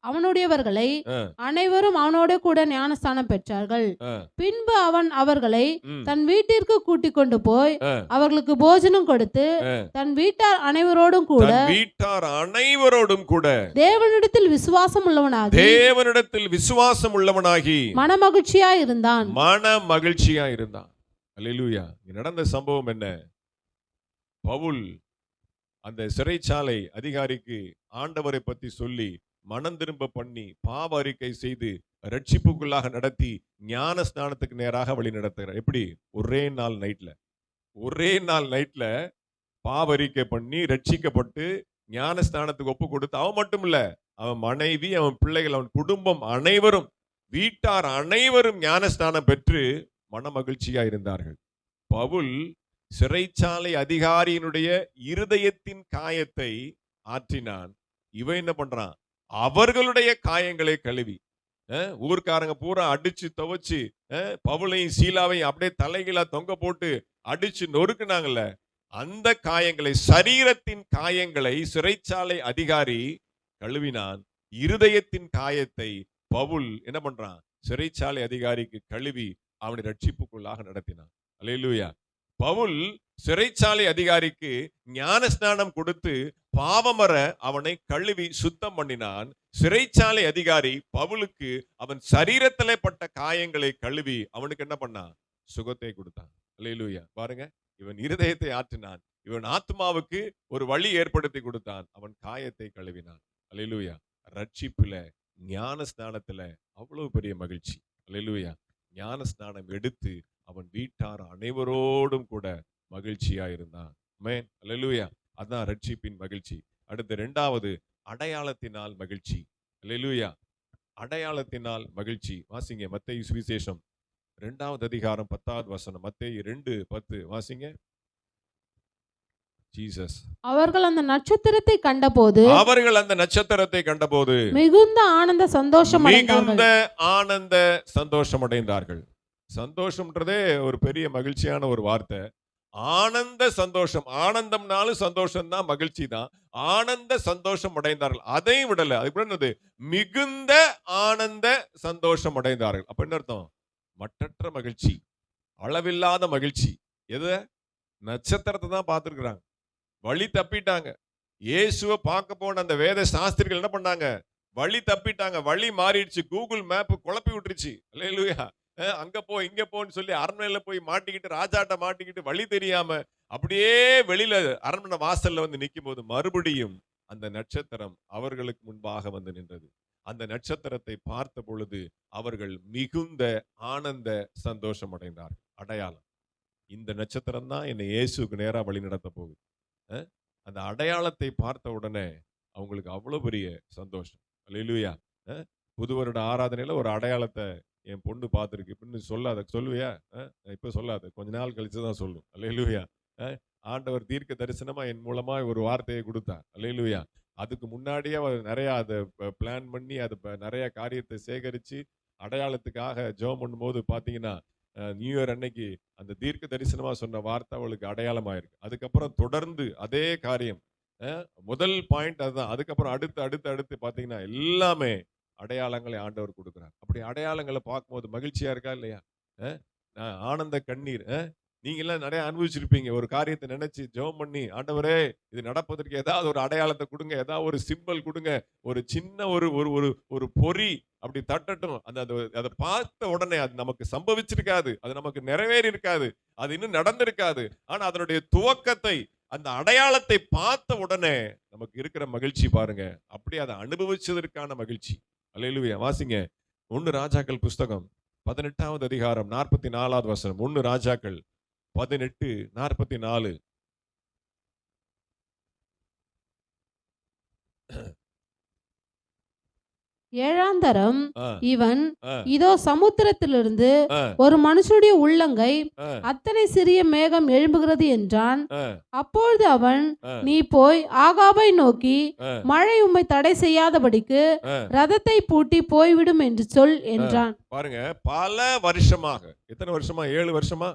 [SPEAKER 4] அவனுடையவர்களை
[SPEAKER 1] ஆ.
[SPEAKER 4] அனைவரும் அவனோட கூட ஞானஸ்தானம் பெற்றார்கள்.
[SPEAKER 1] ஆ.
[SPEAKER 4] பின்பு அவன் அவர்களை
[SPEAKER 1] ம்.
[SPEAKER 4] தன் வீட்டிற்கு கூட்டிக் கொண்டு போய்
[SPEAKER 1] ஆ.
[SPEAKER 4] அவர்களுக்கு போஜனம் கொடுத்து
[SPEAKER 1] ஆ.
[SPEAKER 4] தன் வீட்டார் அனைவரோடும் கூட
[SPEAKER 1] தன் வீட்டார் அனைவரோடும் கூட
[SPEAKER 4] தேவனிடத்தில் விசுவாசம் உள்ளவனாகி
[SPEAKER 1] தேவனிடத்தில் விசுவாசம் உள்ளவனாகி
[SPEAKER 4] மனமகிழ்ச்சியா இருந்தான்.
[SPEAKER 1] மன மகிழ்ச்சியா இருந்தான். அல்லேலூயா. இங்க நடந்த சம்பவம் என்ன? பவுல் அந்த சிறைச்சாலை அதிகாரிக்கு ஆண்டவரை பத்தி சொல்லி மனம் திரும்ப பண்ணி பாவ அறிக்கை செய்து ரட்சிப்புக்குள்ளாக நடத்தி ஞான ஸ்நானத்துக்கு நேராக வழி நடத்துகிறார். எப்படி? ஒரே நாள் நைட்ல பாவ அறிக்கை பண்ணி ரட்சிக்கப்பட்டு ஞான ஸ்நானத்துக்கு ஒப்பு கொடுத்து அவன் மட்டும் இல்ல, அவன் மனைவி, அவன் பிள்ளைகள், அவன் குடும்பம் அனைவரும், வீட்டார் அனைவரும் ஞானஸ்நானம் பெற்று மன மகிழ்ச்சியா இருந்தார்கள். பவுல் சிறைச்சாலை அதிகாரியினுடைய இருதயத்தின் காயத்தை ஆற்றினான். இவன் என்ன பண்றான்? அவர்களுடைய காயங்களை கழுவி ஊர்க்காரங்க பூரா அடிச்சு துவைச்சு பவுலையும் சீலாவையும் அப்படியே தலைகீழா தொங்க போட்டு அடிச்சு நொறுக்குனாங்கல்ல, அந்த காயங்களை, சரீரத்தின் காயங்களை சிறைச்சாலை அதிகாரி கழுவினான். இருதயத்தின் காயத்தை பவுல் என்ன பண்றான்? சிறைச்சாலை அதிகாரிக்கு கழுவி அவனை ரட்சிப்புக்குள்ளாக நடத்தினான். அல்லேலூயா. பவுல் சிறைச்சாலை அதிகாரிக்கு ஞான ஸ்நானம் கொடுத்து பாவமர அவனை கழுவி சுத்தம் பண்ணினான். சிறைச்சாலை அதிகாரி பவுலுக்கு அவன் சரீரத்திலே பட்ட காயங்களை கழுவி அவனுக்கு என்ன பண்ணான்? சுகத்தை கொடுத்தான். அல்லேலூயா. பாருங்க, இவன் இருதயத்தை ஆற்றினான், இவன் ஆத்மாவுக்கு ஒரு வழி ஏற்படுத்தி கொடுத்தான், அவன் காயத்தை கழுவினான். அல்லேலூயா. ரட்சிப்புல ஞான ஸ்நானத்துல அவ்வளவு பெரிய மகிழ்ச்சி. அல்லேலூயா. ஞான ஸ்நானம் எடுத்து அவன் வீட்டார் அனைவரோடும் கூட மகிழ்ச்சியா இருந்தான். ஆமென். அல்லேலூயா. அதான் ரட்சிப்பின் மகிழ்ச்சி. அடுத்து இரண்டாவது, அடையாளத்தினால் மகிழ்ச்சி. அல்லேலூயா. அடையாளத்தினால் மகிழ்ச்சி. வாசிங்க மத்தேயு சுவிசேஷம் 2வது அதிகாரம் 10வது வசனம். மத்தேயு 2:10 வாசிங்க. ஜீசஸ்.
[SPEAKER 4] அவர்கள் அந்த நட்சத்திரத்தை கண்டபோது மிகுந்த ஆனந்த சந்தோஷம்
[SPEAKER 1] மிகுந்த ஆனந்த சந்தோஷம் அடைந்தார்கள். சந்தோஷம்ன்றதே ஒரு பெரிய மகிழ்ச்சியான ஒரு வார்த்தை. ஆனந்த சந்தோஷம். ஆனந்தம்னாலும் சந்தோஷம் தான், மகிழ்ச்சி தான். ஆனந்த சந்தோஷம் அடைந்தார்கள். அதையும் விடல, அதுக்கு என்னது? மிகுந்த ஆனந்த சந்தோஷம் அடைந்தார்கள். அப்ப என்ன அர்த்தம்? மற்றற்ற மகிழ்ச்சி, அளவில்லாத மகிழ்ச்சி. எது? நட்சத்திரத்தை தான் பார்த்திருக்கிறாங்க, வழி தப்பிட்டாங்க. இயேசுவை பார்க்க போன அந்த வேத சாஸ்திரிகள் என்ன பண்ணாங்க? வழி தப்பிட்டாங்க, வழி மாறிடுச்சு. கூகுள் மேப் குழப்பி விட்டுருச்சு. அல்லேலூயா. அங்க போ இங்க போன்னு சொல்லி அரண்மனையில போய் மாட்டிக்கிட்டு, ராஜாட்ட மாட்டிக்கிட்டு, வழி தெரியாம அப்படியே வெளியில அரண்மனை வாசல்ல வந்து நிற்கும் போது மறுபடியும் அந்த நட்சத்திரம் அவர்களுக்கு முன்பாக வந்து நின்றது. அந்த நட்சத்திரத்தை பார்த்த பொழுது அவர்கள் மிகுந்த ஆனந்த சந்தோஷம் அடைந்தார்கள். அடையாளம். இந்த நட்சத்திரம் தான் என்னை இயேசுக்கு நேரா வழி நடத்த போகுது. அந்த அடையாளத்தை பார்த்த உடனே அவங்களுக்கு அவ்வளவு பெரிய சந்தோஷம். அல்லேலூயா. புது வருட ஆராதனையில ஒரு அடையாளத்தை என் பொண்ணு பார்த்துருக்கு. இப்படின்னு சொல்லாத, சொல்லுவியா? இப்ப சொல்லாத, கொஞ்ச நாள் கழிச்சுதான் சொல்லும். அல்லேலூயா. ஆண்டவர் தீர்க்க தரிசனமா என் மூலமா ஒரு வார்த்தையை கொடுத்தார். அல்லேலூயா. அதுக்கு முன்னாடியே அவர் நிறைய அதை பிளான் பண்ணி அது நிறைய காரியத்தை சேகரிச்சு அடையாளத்துக்காக ஜெபம் பண்ணும்போது பாத்தீங்கன்னா நியூ இயர் அன்னைக்கு அந்த தீர்க்க தரிசனமா சொன்ன வார்த்தை அவளுக்கு அடையாளமாயிருக்கு. அதுக்கப்புறம் தொடர்ந்து அதே காரியம். முதல் பாயிண்ட் அதுதான். அதுக்கப்புறம் அடுத்து அடுத்து அடுத்து பாத்தீங்கன்னா எல்லாமே அடையாளங்களை ஆண்டவர் கொடுக்கிறார். அப்படி அடையாளங்களை பார்க்கும்போது மகிழ்ச்சியா இருக்கா இல்லையா? ஆனந்த கண்ணீர். நீங்க எல்லாம் நிறைய அனுபவிச்சிருப்பீங்க. ஒரு காரியத்தை நினைச்சு ஜெபம் பண்ணி, ஆண்டவரே இது நடப்பதற்கு ஏதாவது ஒரு அடையாளத்தை கொடுங்க, ஏதாவது ஒரு சிம்பல் கொடுங்க, ஒரு சின்ன ஒரு ஒரு ஒரு பொறி அப்படி தட்டட்டும். அதை பார்த்த உடனே அது நமக்கு சம்பவிச்சிருக்காது, அது நமக்கு நிறைவேறி இருக்காது, அது இன்னும் நடந்திருக்காது. ஆனா அதனுடைய துவக்கத்தை, அந்த அடையாளத்தை பார்த்த உடனே நமக்கு இருக்கிற மகிழ்ச்சி பாருங்க, அப்படி அதை அனுபவிச்சதற்கான மகிழ்ச்சி. அல்லேலூயா. வாசிங்க 1 ராஜாக்கள் புஸ்தகம் 18வது அதிகாரம் 44வது வசனம். 1 ராஜாக்கள் 18:44.
[SPEAKER 4] ஏழாந்தரம் இவன் இதோ சமுத்திரத்திலிருந்து ஒரு மனுஷனுடைய உள்ளங்கை அத்தனை சிறிய மேகம் எழும்புகிறது என்றான். அப்பொழுது அவன், நீ போய் ஆகாபை நோக்கி, மழை உம்மை தடை செய்யாதபடிக்கு ரதத்தை பூட்டி போய்விடும் என்று சொல் என்றான்.
[SPEAKER 1] பாருங்க, பல வருஷமாக, எத்தனை வருஷமா? 7 வருஷமா?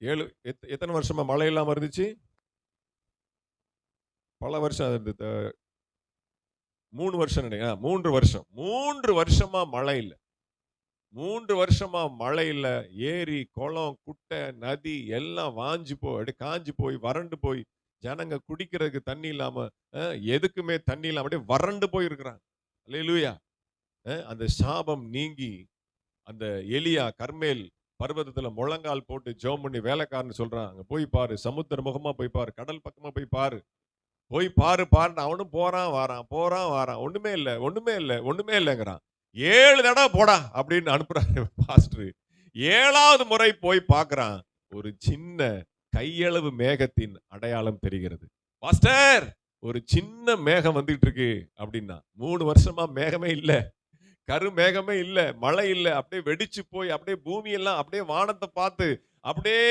[SPEAKER 1] 7 எத்தனை வருஷமா மழை இல்லாம இருந்துச்சு? பல வருஷம். 3 வருஷம் நினைக்கிறேன். 3 வருஷம். 3 வருஷமா மழை இல்லை. 3 வருஷமா மழை இல்லை. ஏரி, குளம், குட்டை, நதி எல்லாம் வாஞ்சி போய் காஞ்சி போய் வறண்டு போய் ஜனங்க குடிக்கிறதுக்கு தண்ணி இல்லாம, எதுக்குமே தண்ணி இல்லாம அப்படியே வறண்டு போய் இருக்கிறாங்க. அல்லேலூயா. அந்த சாபம் நீங்கி அந்த எலியா கர்மேல் பர்வதத்துல முழங்கால் போட்டு ஜெபம் பண்ணி வேலைக்காரன்னு சொல்றான், அங்க போய் பாரு, சமுத்திர முகமா போய் பாரு, கடல் பக்கமா போய் பாரு, போய் பாரு பாருன்னு அவனும் போறான் வாரான். ஒண்ணுமே இல்லைங்கிறான். 7 தடவை போடா அப்படின்னு அனுப்புறாரு பாஸ்டர். 7வது முறை போய் பார்க்கறான். ஒரு சின்ன கையளவு மேகத்தின் அடையாளம் தெரிகிறது. பாஸ்டர், ஒரு சின்ன மேகம் வந்துட்டு இருக்கு அப்படின்னா. 3 வருஷமா மேகமே இல்ல, கருமேகமே இல்ல, மழை இல்ல. அப்படியே வெடிச்சு போய் அப்படியே பூமி எல்லாம் அப்படியே வானத்தை பார்த்து அப்படியே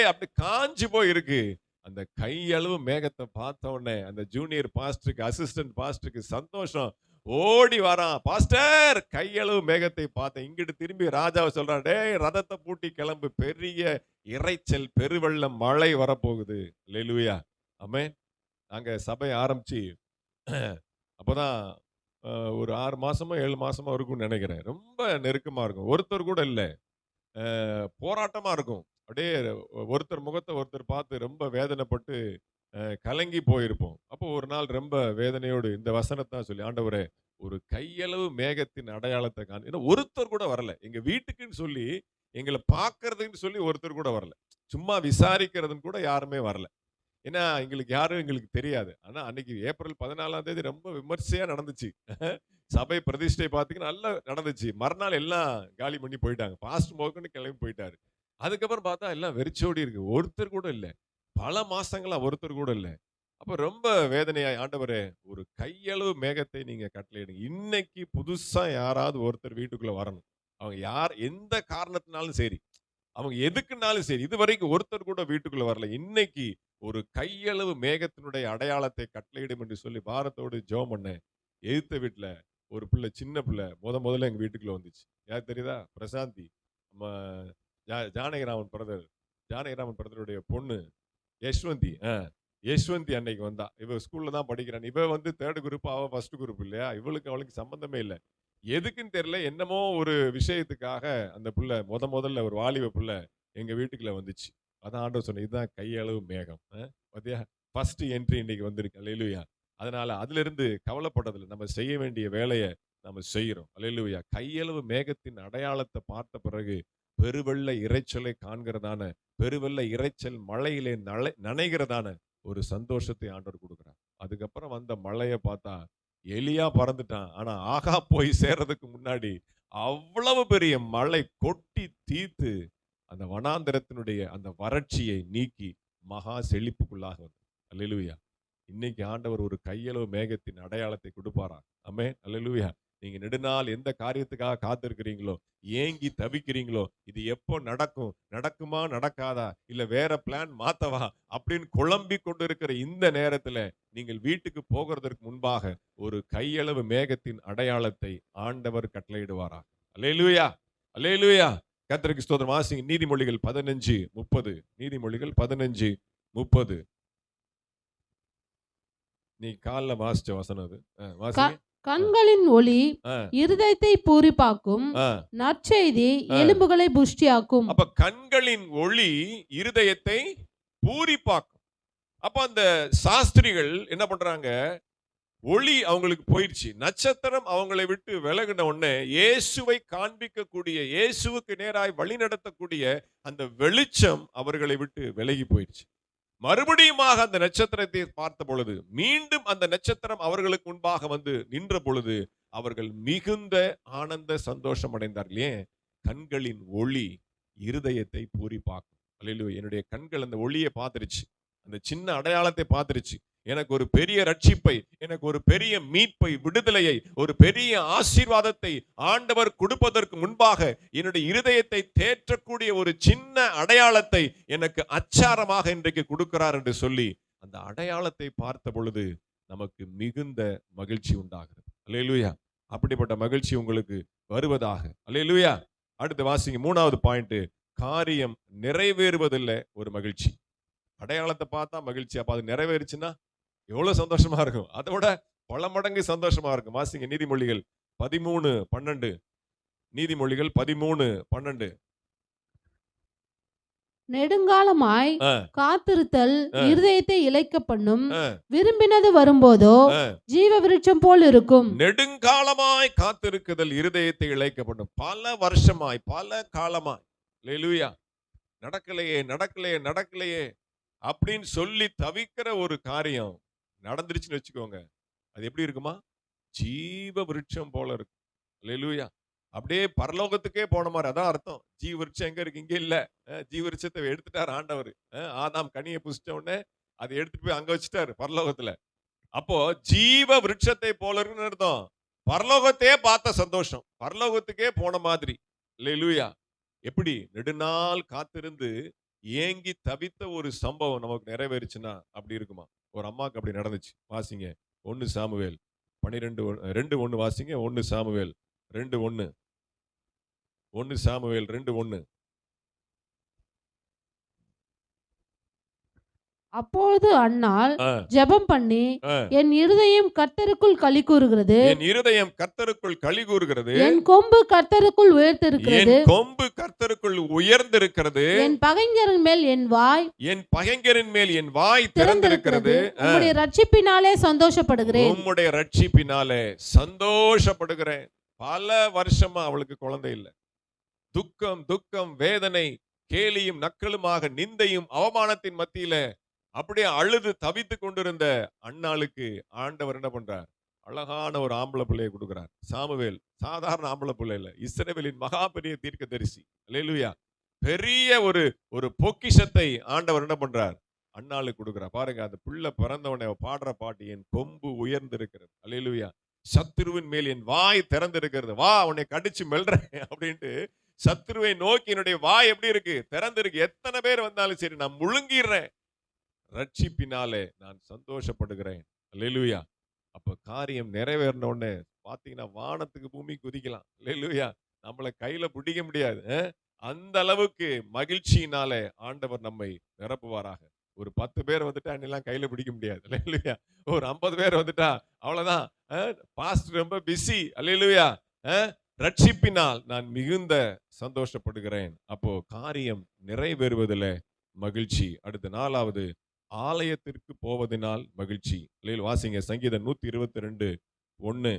[SPEAKER 1] காஞ்சி போய் இருக்கு. அந்த கையளவு மேகத்தை பார்த்த உடனே அந்த ஜூனியர் பாஸ்டருக்கு, அசிஸ்டன்ட் பாஸ்டருக்கு சந்தோஷம். ஓடி வரான். பாஸ்டர், கையளவு மேகத்தை பார்த்தேன். இங்கிட்டு திரும்பி ராஜாவை சொல்றான், டேய் ரதத்தை பூட்டி கிளம்பு, பெரிய இறைச்சல், பெருவெள்ளம், மழை வரப்போகுது. அல்லேலூயா. ஆமென். நாங்க சபை ஆரம்பிச்சு அப்பதான் ஒரு 6 மாசமோ 7 மாசமோ இருக்கும்னு நினைக்கிறேன். ரொம்ப நெருக்கமா இருக்கும். ஒருத்தர் கூட இல்லை, போராட்டமா இருக்கும். அப்படியே ஒருத்தர் முகத்தை ஒருத்தர் பார்த்து ரொம்ப வேதனைப்பட்டு கலங்கி போயிருப்போம். அப்போ ஒரு நாள் ரொம்ப வேதனையோடு இந்த வசனத்தான் சொல்லி, ஆண்டவரே ஒரு கையளவு மேகத்தின் அடையாளத்தை ஏன்னா ஒருத்தர் கூட வரல. எங்க வீட்டுக்குன்னு சொல்லி எங்களை பார்க்கறதுன்னு சொல்லி ஒருத்தர் கூட வரல. சும்மா விசாரிக்கிறதுன்னு கூட யாருமே வரல. ஏன்னா எங்களுக்கு யாரும் எங்களுக்கு தெரியாது. ஆனா அன்னைக்கு ஏப்ரல் 14ஆம் தேதி ரொம்ப விமர்சையா நடந்துச்சு. சபை பிரதிஷ்டை பார்த்தீங்கன்னா நல்லா நடந்துச்சு. மறுநாள் எல்லாம் காலி பண்ணி போயிட்டாங்க. பாஸ்டர் முதற்கொண்டு கிளம்பி போயிட்டாரு. அதுக்கப்புறம் பார்த்தா எல்லாம் வெறிச்சோடி இருக்கு. ஒருத்தர் கூட இல்ல. பல மாசங்களா ஒருத்தர் கூட இல்ல. அப்ப ரொம்ப வேதனையாய், ஆண்டவரே ஒரு கையளவு மேகத்தை நீங்க கட்டளையிடுங்க. இன்னைக்கு புதுசா யாராவது ஒருத்தர் வீட்டுக்குள்ள வரணும். அவங்க யார் எந்த காரணத்தினாலும் சரி. அவங்க எதுக்குனாலும் சரி. இதுவரைக்கும் ஒருத்தர் கூட வீட்டுக்குள்ள வரல. இன்னைக்கு ஒரு கையளவு மேகத்தினுடைய அடையாளத்தை கட்டளையிடும் என்று சொல்லி பாரத்தோடு ஜெபம் பண்ணேன். எதிர்த்த வீட்டுல ஒரு பிள்ளை, சின்ன பிள்ளை முதல்ல எங்க வீட்டுக்குள்ள வந்துச்சு. யார் தெரியுதா? பிரசாந்தி. நம்ம ஜானகிராமன் பிரதர். ஜானகிராமன் பிரதருடைய பொண்ணு யஷ்வந்தி. யஷ்வந்தி அன்னைக்கு வந்தா. இவ ஸ்கூல்ல தான் படிக்கிறான். இவ வந்து 3rd குரூப், அவ 1st குரூப் இல்லையா? அவளுக்கு சம்பந்தமே இல்லை. எதுக்குன்னு தெரியல. என்னமோ ஒரு விஷயத்துக்காக அந்த புள்ள முதல்ல ஒரு வாலிப புள்ள எங்க வீட்டுக்குள்ள வந்துச்சு. அதான் ஆண்டவர் சொன்ன, இதுதான் கையளவு மேகம். பாத்தியா, ஃபர்ஸ்ட் என்ட்ரி இன்னைக்கு வந்திருக்கு. அல்லேலூயா. அதனால அதுல இருந்து கவலைப்பட்டதில்லை. நம்ம செய்ய வேண்டிய வேலையை நம்ம செய்யறோம். அல்லேலூயா. கையளவு மேகத்தின் அடையாளத்தை பார்த்த பிறகு பெருவெள்ள இரைச்சலை காண்கிறதான, பெருவெள்ள இரைச்சல் மழையிலே நனைகிறதான ஒரு சந்தோஷத்தை ஆண்டவர் கொடுக்கிறார். அதுக்கப்புறம் வந்த மழையை பார்த்தா எலியா பறந்துட்டான். ஆனா ஆகா போய் சேர்றதுக்கு முன்னாடி அவ்வளவு பெரிய மழை கொட்டி தீர்த்து அந்த வனாந்தரத்தினுடைய அந்த வறட்சியை நீக்கி மகா செழிப்புக்குள்ளாக வந்தது. அல்லேலூயா. இன்னைக்கு ஆண்டவர் ஒரு கையளவு மேகத்தின் அடையாளத்தை கொடுப்பாரா? ஆமென். அல்லேலூயா. நீங்க நெடுநாள் எந்த காரியத்துக்காக காத்திருக்கிறீங்களோ, ஏங்கி தவிக்கிறீங்களோ, இது எப்போ நடக்கும், நடக்குமா நடக்காதா, இல்ல வேற பிளான் மாத்தவா அப்படின்னு குழம்பி கொண்டிருக்கிற இந்த நேரத்துல நீங்கள் வீட்டுக்கு போகிறதற்கு முன்பாக ஒரு கையளவு மேகத்தின் அடையாளத்தை ஆண்டவர் கட்டளையிடுவாரா? அல்லேலூயா. அல்லேலூயா. கர்த்தருக்கு ஸ்தோத்திரம். வாசிங்க நீதிமொழிகள் 15:30. நீதிமொழிகள் 15:30. நீ காலைல வாசிச்ச வசனம் அது. வாசிங்க.
[SPEAKER 4] கண்களின் ஒளி இருதயத்தை பூரிப்பாக்கும், நற்செய்தி எலும்புகளை புஷ்டியாக்கும்.
[SPEAKER 1] அப்ப கண்களின் ஒளி இருதயத்தை பூரிப்பாக்கும். அப்ப அந்த சாஸ்திரிகள் என்ன பண்றாங்க? ஒளி அவங்களுக்கு போயிடுச்சு. நட்சத்திரம் அவங்களை விட்டு விலகின உடனே இயேசுவை காண்பிக்கக்கூடிய, இயேசுவுக்கு நேராய் வழி நடத்தக்கூடிய அந்த வெளிச்சம் அவர்களை விட்டு விலகி போயிடுச்சு. மறுபடியுமாக அந்த நட்சத்திரத்தை பார்த்த பொழுது, மீண்டும் அந்த நட்சத்திரம் அவர்களுக்கு முன்பாக வந்து நின்ற பொழுது அவர்கள் மிகுந்த ஆனந்த சந்தோஷம் அடைந்தார்கள். ஏன்? கண்களின் ஒளி இருதயத்தை பூரிப்பாக்கும். அல்லேலூயா. என்னுடைய கண்கள் அந்த ஒளியை பார்த்துருச்சு, அந்த சின்ன அடையாளத்தை பார்த்துருச்சு. எனக்கு ஒரு பெரிய ரட்சிப்பை, எனக்கு ஒரு பெரிய மீட்பை, விடுதலையை, ஒரு பெரிய ஆசீர்வாதத்தை ஆண்டவர் கொடுப்பதற்கு முன்பாக என்னுடைய இருதயத்தை தேற்றக்கூடிய ஒரு சின்ன அடையாளத்தை எனக்கு அச்சாரமாக இன்றைக்கு கொடுக்கிறார் என்று சொல்லி அந்த அடையாளத்தை பார்த்த பொழுது நமக்கு மிகுந்த மகிழ்ச்சி உண்டாகிறது. அல்லேலூயா. அப்படிப்பட்ட மகிழ்ச்சி உங்களுக்கு வருவதாக. அல்லேலூயா. அடுத்து வாசிங்க 3வது பாயிண்ட். காரியம் நிறைவேறுவதில்லை ஒரு மகிழ்ச்சி. அடையாளத்தை பார்த்தா மகிழ்ச்சி, அப்ப அது நிறைவேறுச்சுன்னா எவ்வளவு சந்தோஷமா இருக்கும். அதோட பல மடங்கு சந்தோஷமா இருக்கும். வாசிங்க நீதிமொழிகள் 13:12. நீதிமொழிகள் 13:12.
[SPEAKER 4] நெடுங்காலமாய் காத்திருத்தல் இருதயத்தை இளைக்க பண்ணும், விரும்பினது வரும்போதோ ஜீவ விருட்சம் போல் இருக்கும்.
[SPEAKER 1] நெடுங்காலமாய் காத்திருக்குதல் இருதயத்தை இளைக்க பண்ணும். பல வருஷமாய், பல காலமாய், அல்லேலூயா, நடக்கலையே நடக்கலையே நடக்கலையே அப்படின்னு சொல்லி தவிக்கிற ஒரு காரியம் நடந்துருச்சுன்னு வச்சுக்கோங்க. அது எப்படி இருக்குமா? ஜீவ விருட்சம் போல இருக்கு. அல்லேலூயா. அப்படியே பரலோகத்துக்கே போன மாதிரி. அதான் அர்த்தம். ஜீவ விருட்சம் எங்க இருக்கு? இங்க இல்ல. ஜீவ விருட்சத்தை எடுத்துட்டார் ஆண்டவர். ஆதாம் கனியை புசிச்ச உடனே அதை எடுத்துட்டு போய் அங்க வச்சுட்டாரு பரலோகத்துல. அப்போ ஜீவ விருட்சத்தை போல இருக்குன்னு அர்த்தம். பரலோகத்தையே பார்த்த சந்தோஷம், பரலோகத்துக்கே போன மாதிரி. அல்லேலூயா. எப்படி நெடுநாள் காத்திருந்து ஏங்கி தவித்த ஒரு சம்பவம் நமக்கு நிறைவேறுச்சுன்னா அப்படி இருக்குமா? ஒரு அம்மாக்கு அப்படி நடந்துச்சு. வாசிங்க 1 சாமுவேல் 12:2:1 வாசிங்க. 1 சாமுவேல் 2:1. 1 சாமுவேல் 2:1.
[SPEAKER 4] அப்பொழுது அன்னாள்
[SPEAKER 1] ஆ,
[SPEAKER 4] ஜெபம் பண்ணி,
[SPEAKER 1] ஆ.
[SPEAKER 4] என் இருதயம் கர்த்தருக்குள் களி கூறுகிறது,
[SPEAKER 1] என் இருதயம் கர்த்தருக்குள் களி கூறுகிறது,
[SPEAKER 4] என் கொம்பு கர்த்தருக்குள்
[SPEAKER 1] என்
[SPEAKER 4] உயர்த்திருக்கிறது,
[SPEAKER 1] கொம்பு கர்த்தருக்குள் உயர்ந்திருக்கிறது,
[SPEAKER 4] என் பகைஞரின் மேல் என் வாய்
[SPEAKER 1] என் பகைஞரின் மேல் என் வாய்
[SPEAKER 4] திறந்திருக்கிறது,
[SPEAKER 1] திறந்திருக்கிறது.
[SPEAKER 4] உம்முடைய ரட்சிப்பினாலே சந்தோஷப்படுகிறேன்.
[SPEAKER 1] உம்முடைய ரட்சிப்பினாலே சந்தோஷப்படுகிறேன். பல வருஷமா அவளுக்கு குழந்தை இல்லை. துக்கம் துக்கம் வேதனை, கேலியும் நக்கலுமாக நிந்தையும் அவமானத்தின் மத்தியில அப்படியே அழுது தவித்து கொண்டிருந்த அன்னாளுக்கு ஆண்டவர் என்ன பண்றார்? அழகான ஒரு ஆம்பளை பிள்ளையை கொடுக்கிறார். சாமுவேல் சாதாரண ஆம்பளை பிள்ளை இல்ல, இஸ்ரவேலின் மகா பெரிய தீர்க்கதரிசி. அல்லேலூயா. பெரிய ஒரு ஒரு பொக்கிஷத்தை ஆண்டவர் என்ன பண்றார்? அன்னாளுக்கு கொடுக்கிறார். பாருங்க, அந்த பிள்ளை பிறந்தவனை அவ பாடுற பாட்டு, என் கொம்பு உயர்ந்திருக்கிறது. அல்லேலூயா. சத்துருவின் மேல் என் வாய் திறந்திருக்கிறது. வா, உன்னை கடிச்சு மெல்றேன் அப்படின்ட்டு சத்துருவை நோக்கி என்னுடைய வாய் எப்படி இருக்கு? திறந்திருக்கு. எத்தனை பேர் வந்தாலும் சரி நான் முழுங்கிடுறேன். ரட்சிப்பினாலே நான் சந்தோஷப்படுகிறேன். அல்லேலூயா. அப்ப காரியம் நிறைவேறின உடனே பாத்தீங்கன்னா வானத்துக்கு பூமி குதிக்கலாம். அல்லேலூயா. நம்மளை கையில பிடிக்க முடியாது. அந்த அளவுக்கு மகிழ்ச்சியினாலே ஆண்டவர் நம்மை நிரப்புவாராக. ஒரு 10 பேர் வந்துட்டா என்னெல்லாம் கையில பிடிக்க முடியாது. அல்லேலூயா. ஒரு 50 பேர் வந்துட்டா அவ்வளவுதான். பாஸ்டர் ரொம்ப பிஸி. அல்லேலூயா. ரட்சிப்பினால் நான் மிகுந்த சந்தோஷப்படுகிறேன். அப்போ காரியம் நிறைவேறுவதில் மகிழ்ச்சி. அடுத்த 4வது, ஆலயத்திற்கு போவதனால் மகிழ்ச்சி. இல்லையா? வாசிங்க சங்கீதம் 122:1.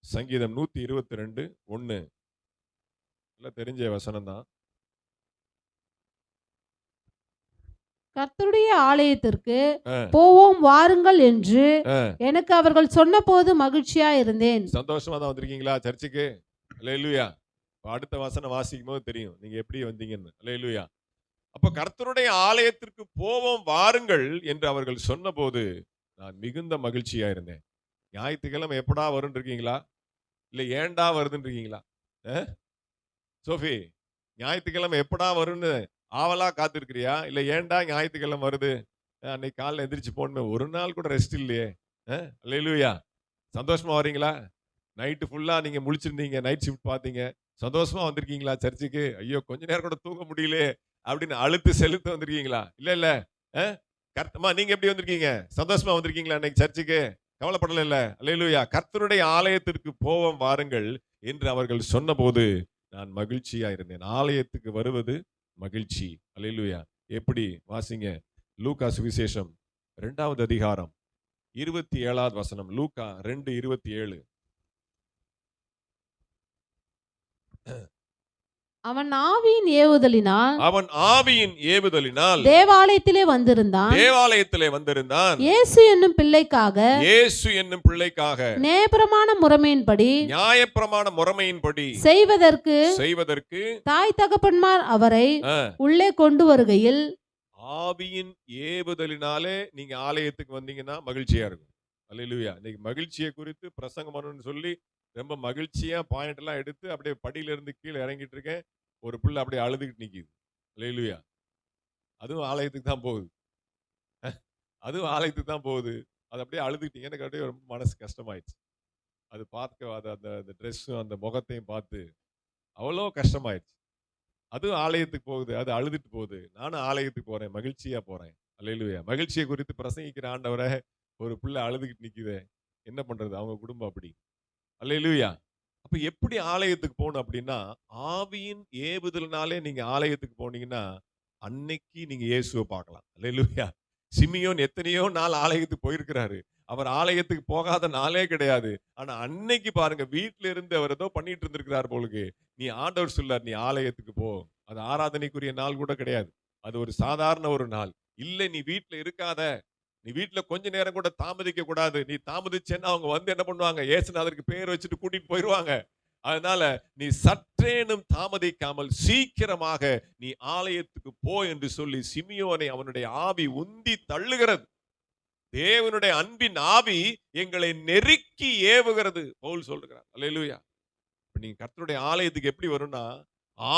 [SPEAKER 1] சங்கீதம் 122:1. எல்லாம் தெரிஞ்ச வசனம் தான்.
[SPEAKER 4] கர்த்தருடைய ஆலயத்திற்கு போவோம் வாருங்கள் என்று எனக்கு அவர்கள் சொன்னபோது மகிழ்ச்சியா இருந்தேன்.
[SPEAKER 1] சந்தோஷமா தான் வந்திருக்கீங்களா சர்ச்சுக்கு? அல்லேலூயா. அடுத்த வசனம் வாசிக்கும் போது தெரியும் நீங்க எப்படி வந்தீங்கன்னு. அல்லேலூயா. அப்ப கர்த்தருடைய ஆலயத்திற்கு போவோம் வாருங்கள் என்று அவர்கள் சொன்னபோது நான் மிகுந்த மகிழ்ச்சியா இருந்தேன். ஞாயிற்றுக்கிழமை எப்படா வருன்னு இருக்கீங்களா? இல்ல ஏண்டா வருதுன்னு இருக்கீங்களா? சோஃபி, ஞாயிற்றுக்கிழமை எப்படா வரும்னு ஆவலா காத்திருக்கிறியா? இல்ல ஏண்டா ஞாயிற்றுக்கிழமை வருது, அன்னைக்கு காலைல எந்திரிச்சு போகணுமே, ஒரு நாள் கூட ரெஸ்ட் இல்லையே? அல்லேலூயா. சந்தோஷமா வரீங்களா? நைட்டு ஃபுல்லா நீங்க முழிச்சிருந்தீங்க, நைட் ஷிஃப்ட் பாத்தீங்க, சந்தோஷமா வந்திருக்கீங்களா சர்ச்சுக்கு? ஐயோ கொஞ்ச நேரம் கூட தூங்க முடியலையே அப்படின்னு அழுத்து செலுத்த வந்திருக்கீங்களா? இல்ல கர்த்தமா, நீங்க எப்படி வந்திருக்கீங்க? சந்தோஷமா வந்திருக்கீங்களா இன்னைக்கு சர்ச்சுக்கு? கவலைப்படல இல்ல? அல்லேலூயா. கர்த்தருடைய ஆலயத்திற்கு போவோம் வாருங்கள் என்று அவர்கள் சொன்னபோது நான் மகிழ்ச்சியா இருந்தேன். ஆலயத்துக்கு வருவது மகிழ்ச்சி. அல்லேலூயா. எப்படி? வாசிங்க லூக்கா சுவிசேஷம் 2வது அதிகாரம் 27வது வசனம். லூக்கா 2:27.
[SPEAKER 4] அவன் ஆவியின் ஏவுதலினால் தேவாலயத்திலே வந்திருந்தான். இயேசு என்னும் பிள்ளைக்காக நியாயப்பிரமாண முறைமையின்படி செய்வதற்கு தாய் தகப்பன்மார் அவரை உள்ளே கொண்டு வருகையில்,
[SPEAKER 1] ஆவியின் ஏவுதலினாலே நீங்க ஆலயத்துக்கு வந்தீங்கன்னா மகிழ்ச்சியா இருக்கும். அல்லேலூயா. இன்னைக்கு மகிழ்ச்சியை குறித்து பிரசங்கம் பண்ணணும்னு சொல்லி ரொம்ப மகிழ்ச்சியா பாயிண்ட் எல்லாம் எடுத்து அப்படியே படியில இருந்து கீழே இறங்கிட்டு இருக்கேன். ஒரு பிள்ளை அப்படியே அழுதுகிட்டு நிக்குது. அல்லேலூயா. அதுவும் ஆலயத்துக்கு தான் போகுது. அது அப்படியே அழுதுகிட்டு எனக்கு அப்படியே ரொம்ப மனசு கஷ்டமாயிடுச்சு. அது பார்க்க அந்த ட்ரெஸ்ஸும் அந்த முகத்தையும் பார்த்து அவ்வளோ கஷ்டமாயிடுச்சு. அதுவும் ஆலயத்துக்கு போகுது, அது அழுதுட்டு போகுது. நானும் ஆலயத்துக்கு போறேன், மகிழ்ச்சியா போறேன். அல்லேலூயா. மகிழ்ச்சியை குறித்து பிரசங்கிக்கிற ஆண்டவரை ஒரு பிள்ளை அழுதுகிட்டு நிக்குது, என்ன பண்றது? அவங்க குடும்பம் அப்படி. அல்லேலூயா. அப்ப எப்படி ஆலயத்துக்கு போகணும் அப்படின்னா, ஆவியின் ஏவுதல்னாலே நீங்க ஆலயத்துக்கு போனீங்கன்னா அன்னைக்கு நீங்க இயேசுவை பார்க்கலாம். அல்லேலூயா. சிமியோன் எத்தனையோ நாள் ஆலயத்துக்கு போயிருக்கிறாரு. அவர் ஆலயத்துக்கு போகாத நாளே கிடையாது. ஆனா அன்னைக்கு பாருங்க, வீட்டுல இருந்து அவர் ஏதோ பண்ணிட்டு இருந்திருக்கிறார் போலுக்கு. நீ ஆண்டவர் சொல்லார், நீ ஆலயத்துக்கு போ. அது ஆராதனைக்குரிய நாள் கூட கிடையாது. அது ஒரு சாதாரண ஒரு நாள். இல்ல, நீ வீட்டுல இருக்காத, நீ வீட்டுல கொஞ்ச நேரம் கூட தாமதிக்க கூடாது. நீ தாமதிச்சேன்னா அவங்க வந்து என்ன பண்ணுவாங்க? இயேசுநாதருக்கு பேர் வச்சுட்டு கூட்டிட்டு போயிருவாங்க. அதனால நீ சற்றேனும் தாமதிக்காமல் சீக்கிரமாக நீ ஆலயத்துக்கு போ என்று சொல்லி சிமியோனை அவனுடைய ஆவி உந்தி தள்ளுகிறது. தேவனுடைய அன்பின் ஆவி எங்களை நெருக்கி ஏவுகிறது பவுல் சொல்றார். அல்லேலூயா. நீங்க கர்த்தருடைய ஆலயத்துக்கு எப்படி வரும்னா,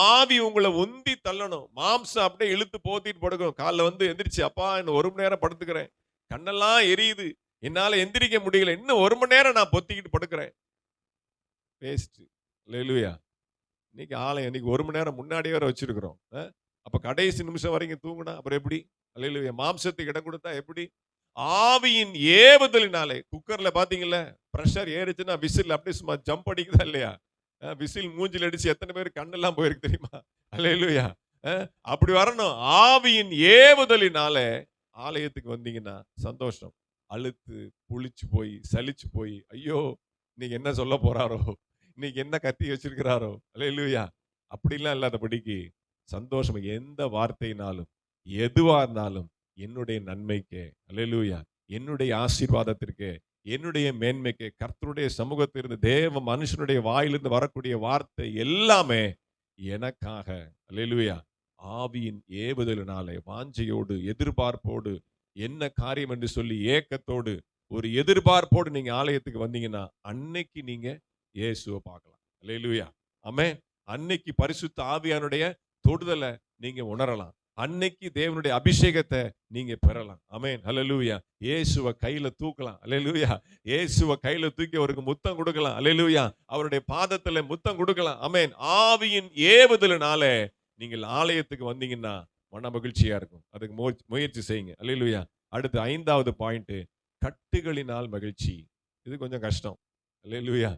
[SPEAKER 1] ஆவி உங்களை உந்தி தள்ளணும். மாம்சம் அப்படியே இழுத்து போத்திட்டு படுக்கணும். காலைல வந்து எந்திரிச்சு, அப்பா இன்னும் 1 மணி நேரம் படுத்துக்கிறேன், கண்ணெல்லாம் எரியுது, என்னால எந்திரிக்க முடியல, இன்னும் 1 மணி நேரம் நான் பொத்திக்கிட்டு படுக்கிறேன். வேஸ்ட். அல்லேலூயா. இன்னைக்கு ஆலயம் இன்னைக்கு 1 மணி நேரம் முன்னாடியே வர வச்சிருக்கிறோம். அப்ப கடைசி நிமிஷம் வரைக்கும் தூங்குனா அப்புறம் எப்படி? அல்லேலூயா. மாம்சத்துக்கு இடம் கொடுத்தா எப்படி? ஆவியின் ஏவுதலினாலே. குக்கர்ல பாத்தீங்கல்ல, பிரஷர் ஏறுச்சுன்னா விசில் அப்படியே சும்மா ஜம்ப் அடிக்குதா இல்லையா? விசில் மூஞ்சில அடிச்சு எத்தனை பேர் கண்ணெல்லாம் போயிருக்கு தெரியுமா? அல்லேலூயா. அப்படி வரணும். ஆவியின் ஏவுதலினால ஆலயத்துக்கு வந்தீங்கன்னா சந்தோஷம். அலுத்து புளிச்சு போய் சலிச்சு போய், ஐயோ இன்னைக்கு என்ன சொல்ல போறாரோ, இன்னைக்கு என்ன கத்தி வச்சிருக்கிறாரோ, அல்லேலூயா. அப்படிலாம் இல்லாதபடிக்கு சந்தோஷம். எந்த வார்த்தையினாலும் எதுவா இருந்தாலும் என்னுடைய நன்மைக்கே, அல்லேலூயா, என்னுடைய ஆசீர்வாதத்திற்கு, என்னுடைய மேன்மைக்கு, கர்த்தருடைய சமூகத்திலிருந்து தேவ மனுஷனுடைய வாயிலிருந்து வரக்கூடிய வார்த்தை எல்லாமே எனக்காக, அல்லேலூயா. ஆவியின் ஏவுதலினாலே வாஞ்சையோடு எதிர்பார்ப்போடு என்ன காரியம் என்று சொல்லி ஏக்கத்தோடு ஒரு எதிர்பார்ப்போடு நீங்க ஆலயத்துக்கு வந்தீங்கன்னா அன்னைக்கு நீங்க இயேசுவை பார்க்கலாம். அல்லேலூயா. ஆமென். அன்னைக்கு பரிசுத்த ஆவியானுடைய தொடுதலை நீங்க உணரலாம். அன்னைக்கு தேவனுடைய அபிஷேகத்தை நீங்க பெறலாம். ஆமென். அல்லேலூயா. இயேசுவை கையில தூக்கலாம். அல்லேலூயா. இயேசுவை கையில தூக்கி அவருக்கு முத்தம் கொடுக்கலாம். அல்லேலூயா. அவருடைய பாதத்துல முத்தம் கொடுக்கலாம். ஆமென். ஆவியின் ஏவுதலினால நீங்கள் ஆலயத்துக்கு வந்தீங்கன்னா மன மகிழ்ச்சியா இருக்கும். அதுக்கு முயற்சி செய்யுங்க. அல்லேலூயா. அடுத்து 5வது பாயிண்ட், கட்டுகளினால் மகிழ்ச்சி. இது கொஞ்சம் கஷ்டம். அல்லேலூயா.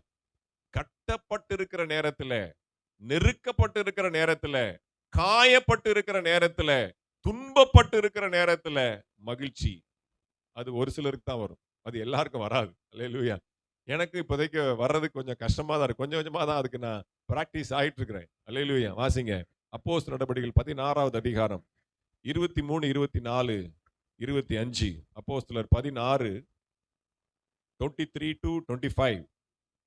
[SPEAKER 1] கட்டப்பட்டு இருக்கிற நேரத்துல, நெருக்கப்பட்டு இருக்கிற நேரத்துல, காயப்பட்டு இருக்கிற நேரத்துல, துன்பப்பட்டு இருக்கிற நேரத்துல மகிழ்ச்சி அது ஒரு சிலருக்கு தான் வரும். அது எல்லாருக்கும் வராது. அல்லேலூயா. எனக்கு இப்போதைக்கு வர்றது கொஞ்சம் கஷ்டமா தான் இருக்கு. கொஞ்சம் கொஞ்சமா தான் அதுக்கு நான் பிராக்டிஸ் ஆயிட்டு இருக்கிறேன். அல்லேலூயா. வாசிங்க அப்போஸ்தலர் நடபடிகள் 16வது அதிகாரம் 23, 24, 25. அப்போஸ்தலர் 16 23 to 25.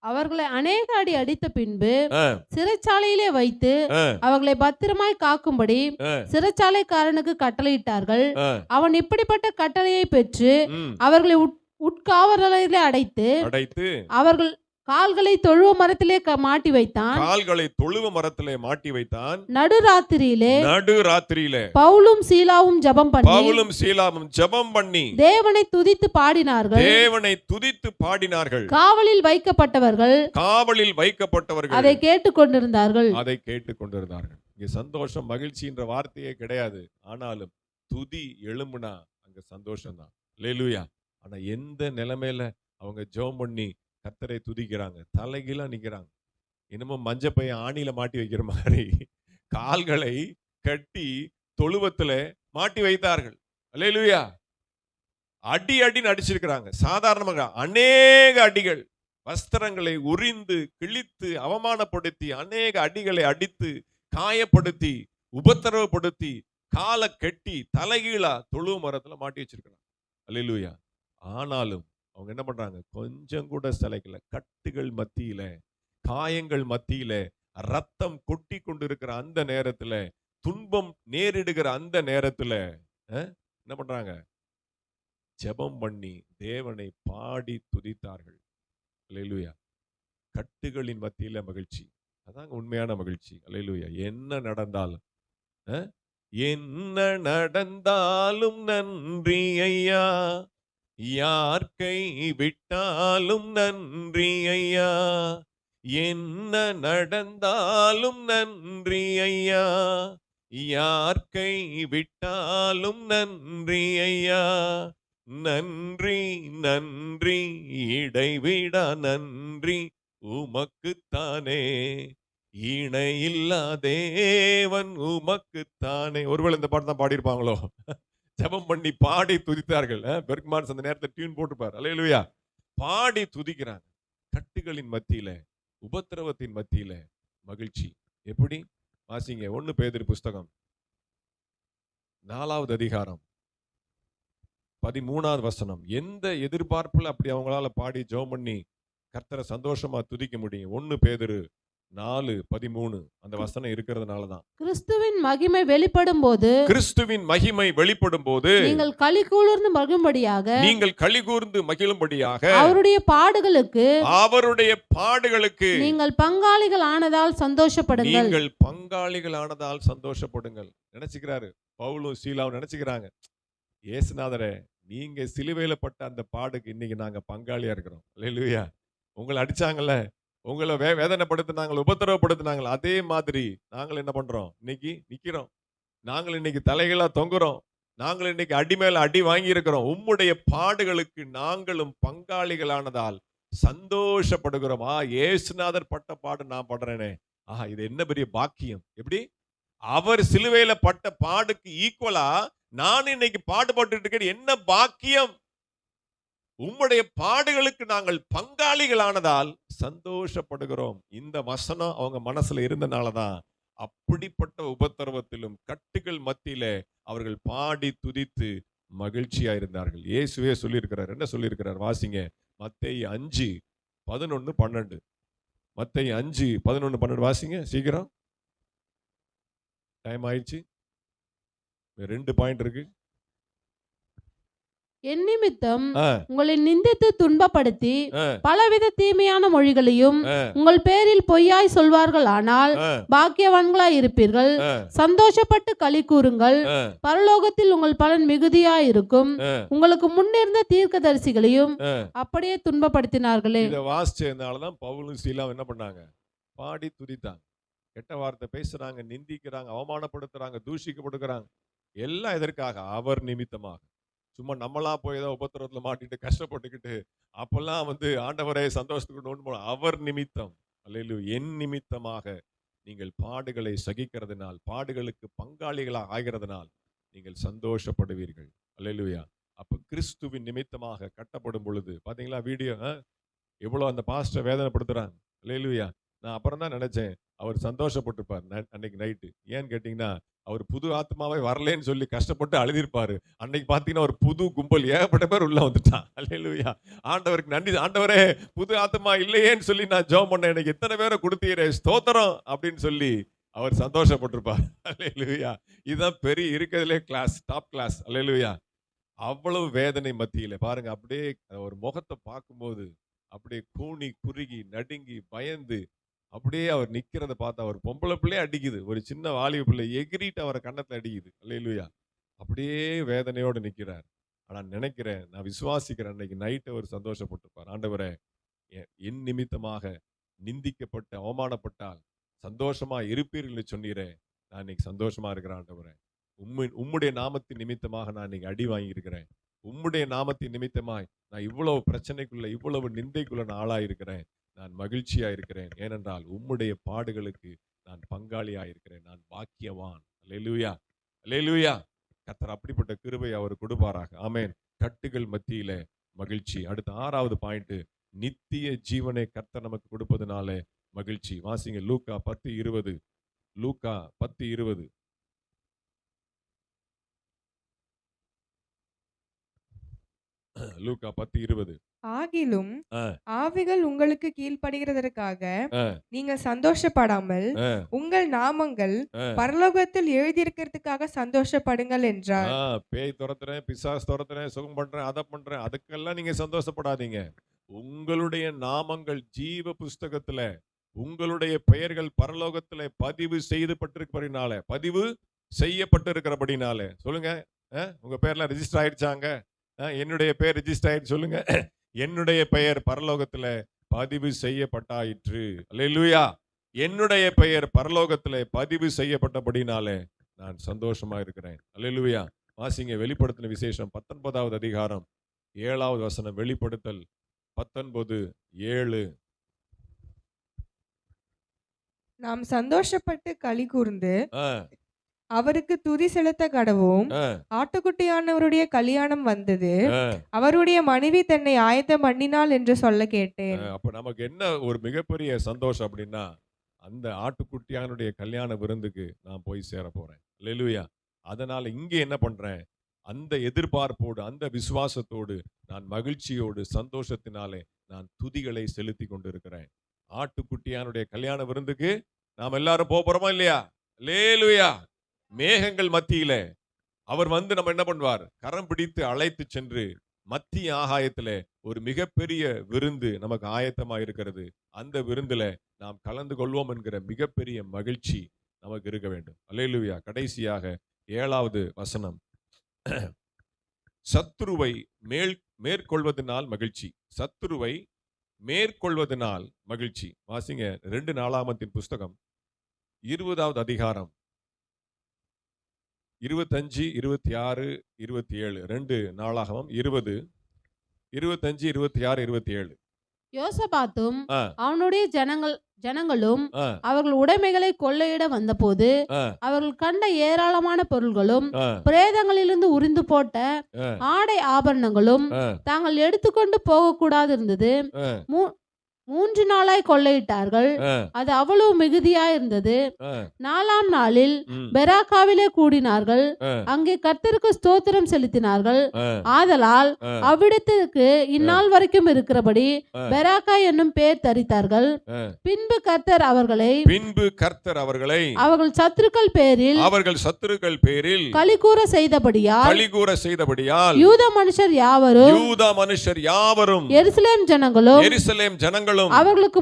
[SPEAKER 4] அவர்களை அநேக அடி அடித்த பின்பு
[SPEAKER 1] ஆ,
[SPEAKER 4] சிறைச்சாலையிலே வைத்து
[SPEAKER 1] ஆ,
[SPEAKER 4] அவர்களை பத்திரமாய் காக்கும்படி
[SPEAKER 1] ஆ,
[SPEAKER 4] சிறைச்சாலைக்காரனுக்கு கட்டளையிட்டார்கள்.
[SPEAKER 1] ஆ,
[SPEAKER 4] அவன் இப்படிப்பட்ட கட்டளையை பெற்று
[SPEAKER 1] ம்.
[SPEAKER 4] அவர்களை உட்காவலறையிலே அடைத்து
[SPEAKER 1] அடைத்து
[SPEAKER 4] அவர்கள் கால்களை தொழுவ மரத்திலே மாட்டி வைத்தான்.
[SPEAKER 1] கால்களை தொழுவ மரத்திலே மாட்டி வைத்தான்.
[SPEAKER 4] நடுராத்திரியிலே
[SPEAKER 1] நடு ராத்திரியிலே
[SPEAKER 4] பவுலும் சீலாவும் ஜெபம் பண்ணி
[SPEAKER 1] பவுலும் சீலாவும் ஜெபம் பண்ணி
[SPEAKER 4] தேவனை துதித்து பாடினார்கள்.
[SPEAKER 1] தேவனை துதித்து பாடினார்கள்.
[SPEAKER 4] காவலில் வைக்கப்பட்டவர்கள்
[SPEAKER 1] காவலில் வைக்கப்பட்டவர்கள்
[SPEAKER 4] அதை கேட்டுக்கொண்டிருந்தார்கள்.
[SPEAKER 1] அதை கேட்டுக் கொண்டிருந்தார்கள். இங்க சந்தோஷம் மகிழ்ச்சின்ற வார்த்தையே கிடையாது. ஆனாலும் துதி எழும்புனா அங்க சந்தோஷம் தான். அல்லேலூயா. ஆனா எந்த நிலைமையில அவங்க ஜெபம் பண்ணி கர்த்தரை துதிக்கிறாங்க, தலைகீழா நிக்கிறாங்க. இன்னமும் மஞ்ச பையன் ஆணியில மாட்டி வைக்கிற மாதிரி கால்களை கட்டி தொழுவத்துல மாட்டி வைத்தார்கள். அல்லேலூயா. அடி அடின்னு அடிச்சிருக்கிறாங்க. சாதாரணமாக அநேக அடிகள், வஸ்திரங்களை உரிந்து கிழித்து அவமானப்படுத்தி அநேக அடிகளை அடித்து காயப்படுத்தி உபத்திரவப்படுத்தி காலை கட்டி தலைகீழா தொழு மரத்துல மாட்டி வச்சிருக்கிறாங்க. அல்லேலூயா. ஆனாலும் அவங்க என்ன பண்றாங்க? கொஞ்சம் கூட சளைக்கல. கட்டுகள் மத்தியில, காயங்கள் மத்தியில, ரத்தம் கொட்டி கொண்டிருக்கிற அந்த நேரத்துல, துன்பம் நேரிடுகிற அந்த நேரத்துல என்ன பண்றாங்க? ஜெபம் பண்ணி தேவனை பாடி துதித்தார்கள். அல்லேலூயா. கட்டுகளின் மத்தியில மகிழ்ச்சி, அதாங்க உண்மையான மகிழ்ச்சி. அல்லேலூயா. என்ன நடந்தாலும் என்ன நடந்தாலும் நன்றி ஐயா, யார் கை விட்டாலும் நன்றி ஐயா, என்ன நடந்தாலும் நன்றி ஐயா, யார் கை விட்டாலும் நன்றி ஐயா, நன்றி நன்றி இடைவிடா நன்றி உமக்குத்தானே, இணையில்லா தேவன் உமக்குத்தானே. ஒருவேளை இந்த பாட்டு தான் பாடியிருப்பாங்களோ. ஜெபம் பண்ணி பாடி துதித்தார்கள். பெர்க்மான்ஸ் அந்த நேரத்தில் டியூன் போட்டுப்பார். அல்லேலூயா. பாடி துதிக்கிறாங்க. கட்டுகளின் மத்தியில, உபத்திரவத்தின் மத்தியில மகிழ்ச்சி. எப்படி? வாசிங்க 1 பேதுரு புஸ்தகம் 4வது அதிகாரம் 13வது வசனம். எந்த எதிர்பார்ப்புல அப்படி அவங்களால பாடி ஜெபம் பண்ணி கர்த்தரை சந்தோஷமா துதிக்க முடியும்? 1 பேதுரு 4:13 அந்த வசனம் இருக்கிறதுனாலதான்.
[SPEAKER 4] கிறிஸ்துவின் மகிமை வெளிப்படும் போது,
[SPEAKER 1] கிறிஸ்துவின் மகிமை வெளிப்படும் போது
[SPEAKER 4] நீங்கள் களி கூர்ந்து மகிழும்படியாக,
[SPEAKER 1] நீங்கள் களி கூர்ந்து மகிழும்படியாக
[SPEAKER 4] அவருடைய பாடுகளுக்கு
[SPEAKER 1] நீங்கள்
[SPEAKER 4] பங்காளிகள் ஆனதால் சந்தோஷப்படுங்கள்.
[SPEAKER 1] நீங்கள் பங்காளிகள் ஆனதால் சந்தோஷப்படுங்கள். நினைச்சுக்கிறாரு பவுலும் சீலாவும் நினைச்சுக்கிறாங்க, இயேசுநாதரே நீங்க சிலுவையில பட்ட அந்த பாடுக்கு இன்னைக்கு நாங்க பங்காளியா இருக்கிறோம். அல்லேலூயா. உங்களை அடிச்சாங்கல்ல, உங்களை வேதனைப்படுத்தினாங்க, உபத்திரவப்படுத்தினாங்க, அதே மாதிரி நாங்கள் என்ன பண்றோம்? இன்னைக்கு நிக்கிறோம். நாங்கள் இன்னைக்கு தலைகளா தொங்குறோம். நாங்கள் இன்னைக்கு அடி மேல அடி வாங்கி இருக்கிறோம். உம்முடைய பாடுகளுக்கு நாங்களும் பங்காளிகளானதால் சந்தோஷப்படுகிறோம். இயேசுநாதர் பட்ட பாடு நான் படுறேனே, இது என்ன பெரிய பாக்கியம். எப்படி அவர் சிலுவையில பட்ட பாடுக்கு ஈக்குவலா நான் இன்னைக்கு பாடுபட்டு இருக்கேன். என்ன பாக்கியம். உம்முடைய பாடுகளுக்கு நாங்கள் பங்காளிகளானதால் சந்தோஷப்படுகிறோம். இந்த வசனம் அவங்க மனசுல இருந்தனாலதான் அப்படிப்பட்ட உபத்திரவத்திலும் கட்டுகள் மத்தியிலே அவர்கள் பாடி துதித்து மகிழ்ச்சியா இருந்தார்கள். இயேசுவே சொல்லியிருக்கிறார். என்ன சொல்லியிருக்கிறார் வாசிங்க. மத்தேயு 5:11-12. மத்தேயு 5:11-12 வாசிங்க சீக்கிரம். டைம் ஆயிடுச்சு. 2 பாயிண்ட் இருக்கு.
[SPEAKER 4] என் நிமித்தம் உங்களை நிந்தித்து துன்பப்படுத்தி
[SPEAKER 1] ஆ.
[SPEAKER 4] பலவித தீமையான மொழிகளையும் உங்கள் பேரில் பொய்யாய் சொல்வார்கள். ஆனால் பாக்கியவான்களாய் இருப்பீர்கள். சந்தோஷப்பட்டு களி கூறுங்கள். பரலோகத்தில் உங்கள் பலன் மிகுதியாய் இருக்கும். உங்களுக்கு முன்னிருந்த தீர்க்கதரிசிகளையும் அப்படியே துன்பப்படுத்தினார்களே.
[SPEAKER 1] இதை வாசிச்சதுனாலதான் பவுலும் சீலாவும் என்ன பண்ணாங்க? பாடி துதித்தாங்க. கெட்ட வார்த்தை பேசுறாங்க, நிந்திக்கிறாங்க, அவமானப்படுத்துறாங்க, தூஷிக்கப்படுகிறாங்க. எல்லாம் எதற்காக? அவர் நிமித்தமாக. சும்மா நம்மளா போய் ஏதோ உபத்திரவத்துல மாட்டிட்டு கஷ்டப்பட்டுக்கிட்டு அப்பெல்லாம் ஆண்டவரை சந்தோஷத்துக்கு அவர் நிமித்தம், அல்லேலூயா, என் நிமித்தமாக நீங்கள் பாடுகளை சகிக்கிறதுனால், பாடுகளுக்கு பங்காளிகளாக ஆகிறதுனால் நீங்கள் சந்தோஷப்படுவீர்கள். அல்லேலூயா. அப்ப கிறிஸ்துவின் நிமித்தமாக கட்டப்படும் பொழுது பாத்தீங்களா வீடியோ எவ்வளவு அந்த பாஸ்டர் வேதனைப்படுத்துறாங்க. அல்லேலூயா. நான் அப்புறம் தான் நினைச்சேன் அவர் சந்தோஷப்பட்டிருப்பார் அன்னைக்கு நைட்டு. ஏன்னு கேட்டீங்கன்னா அவர் புது ஆத்மாவே வரலன்னு சொல்லி கஷ்டப்பட்டு அழுதிருப்பாரு. அன்னைக்கு பாத்தீங்கன்னா ஒரு புது கும்பல் ஏகப்பட்ட பேர் உள்ள வந்துட்டான். அல்லேலூயா. ஆண்டவருக்கு நன்றி. ஆண்டவரே, புது ஆத்மா இல்லையேன்னு சொல்லி நான் ஜெபம் பண்ணேன், எனக்கு எத்தனை பேரை கொடுத்தீரே, ஸ்தோத்திரம் அப்படின்னு சொல்லி அவர் சந்தோஷப்பட்டிருப்பார். அல்லேலூயா. இதுதான் பெரிய இருக்கிறதுலே கிளாஸ், டாப் கிளாஸ். அல்லேலூயா. அவ்வளவு வேதனை மத்தியில பாருங்க, அப்படியே ஒரு முகத்தை பார்க்கும்போது அப்படியே கூனி குறுகி நடுங்கி பயந்து அப்படியே அவர் நிக்கிறத பார்த்தா அவர் பொம்பளை பிள்ளையே அடிக்குது. ஒரு சின்ன வாலிப பிள்ளை எகிரிட்டு அவரை கன்னத்துல அடிக்குது. அல்லேலூயா. அப்படியே வேதனையோடு நிக்கிறார். ஆனா நினைக்கிறேன், நான் விசுவாசிக்கிறேன், அன்னைக்கு நைட்டு அவர் சந்தோஷப்பட்டிருப்பார். ஆண்டவரே, என் நிமித்தமாக நிந்திக்கப்பட்டு அவமானப்பட்டால் சந்தோஷமா இருப்பீர்கள் சொன்னீரே, நான் இன்னைக்கு சந்தோஷமா இருக்கிறேன். ஆண்டவரே, உம்முடைய நாமத்தின் நிமித்தமாக நான் இன்னைக்கு அடி வாங்கி இருக்கிறேன். உம்முடைய நாமத்தின் நிமித்தமாய் நான் இவ்வளவு பிரச்சனைக்குள்ள, இவ்வளவு நிந்தைக்குள்ள நான் ஆளாயிருக்கிறேன். நான் மகிழ்ச்சியா இருக்கிறேன். ஏனென்றால் உம்முடைய பாடுகளுக்கு நான் பங்காளியா இருக்கிறேன். நான் பாக்கியவான். அல்லேலூயா. அல்லேலூயா. கர்த்தர் அப்படிப்பட்ட கிருபை அவர் கொடுப்பாராக. ஆமென். கட்டுகள் மத்தியில மகிழ்ச்சி. அடுத்த 6வது பாயிண்ட், நித்திய ஜீவனை கர்த்தர் நமக்கு கொடுப்பதனால மகிழ்ச்சி. வாசிங்க லூக்கா 10:20. லூக்கா 10:20. லூக்கா 10:20.
[SPEAKER 3] ஆகிலும் ஆவிகள் உங்களுக்கு கீழ்ப்படுகிறதற்காக நீங்கள் சந்தோஷப்படாமல் உங்கள் நாமங்கள் பரலோகத்தில் எழுதியிருக்கிறதுக்காக சந்தோஷப்படுங்கள் என்றார்.
[SPEAKER 1] பேய் துரத்துறேன், பிசாசு துரத்துறேன், சுகம் பண்றேன், அதை பண்றேன், அதுக்கெல்லாம் நீங்க சந்தோஷப்படாதீங்க. உங்களுடைய நாமங்கள் ஜீவ புஸ்தகத்துல, உங்களுடைய பெயர்கள் பரலோகத்துல பதிவு செய்யப்பட்டிருக்கிறபடினால, பதிவு செய்யப்பட்டிருக்கிறபடினால சொல்லுங்க, உங்க பேர்லாம் ரெஜிஸ்டர் ஆயிடுச்சாங்க? என்னுடைய பெயர் ரெஜிஸ்டர் ஆயிடுச்சு சொல்லுங்க. என்னுடைய பெயர் பரலோகத்துல பதிவு செய்யப்பட்டாயிற்று. அல்லேலூயா. என்னுடைய பெயர் பரலோகத்துல பதிவு செய்யப்பட்டபடினாலே நான் சந்தோஷமா இருக்கிறேன். அல்லேலூயா. வாசிங்க வெளிப்படுத்தின விசேஷம் 19வது அதிகாரம் 7வது வசனம். வெளிப்படுத்தல் 19:7.
[SPEAKER 3] நாம் சந்தோஷப்பட்டு களி கூர்ந்து அவருக்கு துதி செலுத்த கடவோம். ஆட்டுக்குட்டியானவருடைய கல்யாணம் வந்தது, அவருடைய மனைவி தன்னை ஆயத்தம் பண்ணினாள் என்று சொல்ல கேட்டேன்.
[SPEAKER 1] அப்ப நமக்கு என்ன ஒரு மிகப்பெரிய சந்தோஷம் அப்படின்னா, அந்த ஆட்டுக்குட்டியானுடைய கல்யாண விருந்துக்கு நான் போய் சேர போறேன். அல்லேலூயா. அதனால இங்க என்ன பண்றேன், அந்த எதிர்பார்ப்போடு, அந்த விசுவாசத்தோடு, நான் மகிழ்ச்சியோடு, சந்தோஷத்தினாலே நான் துதிகளை செலுத்தி கொண்டிருக்கிறேன். ஆட்டுக்குட்டியானுடைய கல்யாண விருந்துக்கு நாம் எல்லாரும் போறோமா இல்லையா? அல்லேலூயா. மேகங்கள் மத்தியில அவர் நம்ம என்ன பண்ணுவார், கரம் பிடித்து அழைத்து சென்று மத்திய ஆகாயத்திலே ஒரு மிகப்பெரிய விருந்து நமக்கு ஆயத்தமா இருக்கிறது. அந்த விருந்துல நாம் கலந்து கொள்வோம் என்கிற மிகப்பெரிய மகிழ்ச்சி நமக்கு இருக்க வேண்டும். அல்லேலூயா. கடைசியாக 7வது வசனம், சத்துருவை மேற்கொள்வதனால் மகிழ்ச்சி. சத்துருவை மேற்கொள்வதனால் மகிழ்ச்சி. வாசிங்க 2 நாளாகமத்தின் புஸ்தகம் 20வது அதிகாரம் 25, 26, 27 2 நாளாகமம் 20, 25, 26, 27.
[SPEAKER 4] யோசபாத்தும்
[SPEAKER 1] ஆ,
[SPEAKER 4] அவனுடைய ஜனங்களும்
[SPEAKER 1] ஆ,
[SPEAKER 4] அவர்கள் உடைமைகளை கொள்ளையிட வந்தபோது
[SPEAKER 1] ஆ,
[SPEAKER 4] அவர்கள் கண்ட ஏராளமான பொருள்களும்
[SPEAKER 1] ஆ,
[SPEAKER 4] பிரேதங்களிலிருந்து உரிந்து போட்ட
[SPEAKER 1] ஆ,
[SPEAKER 4] ஆடை ஆபரணங்களும்
[SPEAKER 1] ஆ,
[SPEAKER 4] தாங்கள் எடுத்துக்கொண்டு போகக்கூடாது இருந்தது.
[SPEAKER 1] ஆ,
[SPEAKER 4] 3 நாளாய் கொள்ளையிட்டார்கள்.
[SPEAKER 1] ஆ,
[SPEAKER 4] அது அவ்வளவு மிகுதியாயிருந்தது.
[SPEAKER 1] ஆ,
[SPEAKER 4] 4ஆம் நாளில்
[SPEAKER 1] ம்,
[SPEAKER 4] பெராக்காவிலே கூடினார்கள்.
[SPEAKER 1] ஆ,
[SPEAKER 4] அங்கே கர்த்தருக்கு ஸ்தோத்திரம் செலுத்தினார்கள்.
[SPEAKER 1] ஆ,
[SPEAKER 4] ஆதலால்
[SPEAKER 1] ஆ,
[SPEAKER 4] அவ்விடத்திற்கு இந்நாள் வரைக்கும் இருக்கிறபடி
[SPEAKER 1] ஆ,
[SPEAKER 4] பெராக்கா என்னும் பேர் தரித்தார்கள்.
[SPEAKER 1] ஆ.
[SPEAKER 4] பின்பு கர்த்தர் அவர்களை
[SPEAKER 1] பின்பு கர்த்தர் அவர்களை
[SPEAKER 4] அவர்கள் சத்துருக்கள் பேரில்
[SPEAKER 1] அவர்கள் சத்துருக்கள் பேரில்
[SPEAKER 4] களிகூற செய்தபடியால்
[SPEAKER 1] கலிகூற செய்தபடியால்
[SPEAKER 4] யூத மனுஷர் யாவரும்
[SPEAKER 1] யூதா மனுஷர் யாவரும்
[SPEAKER 4] எருசலேம் ஜனங்களும்
[SPEAKER 1] எருசலேம் ஜனங்களும்
[SPEAKER 4] அவர்களுக்கு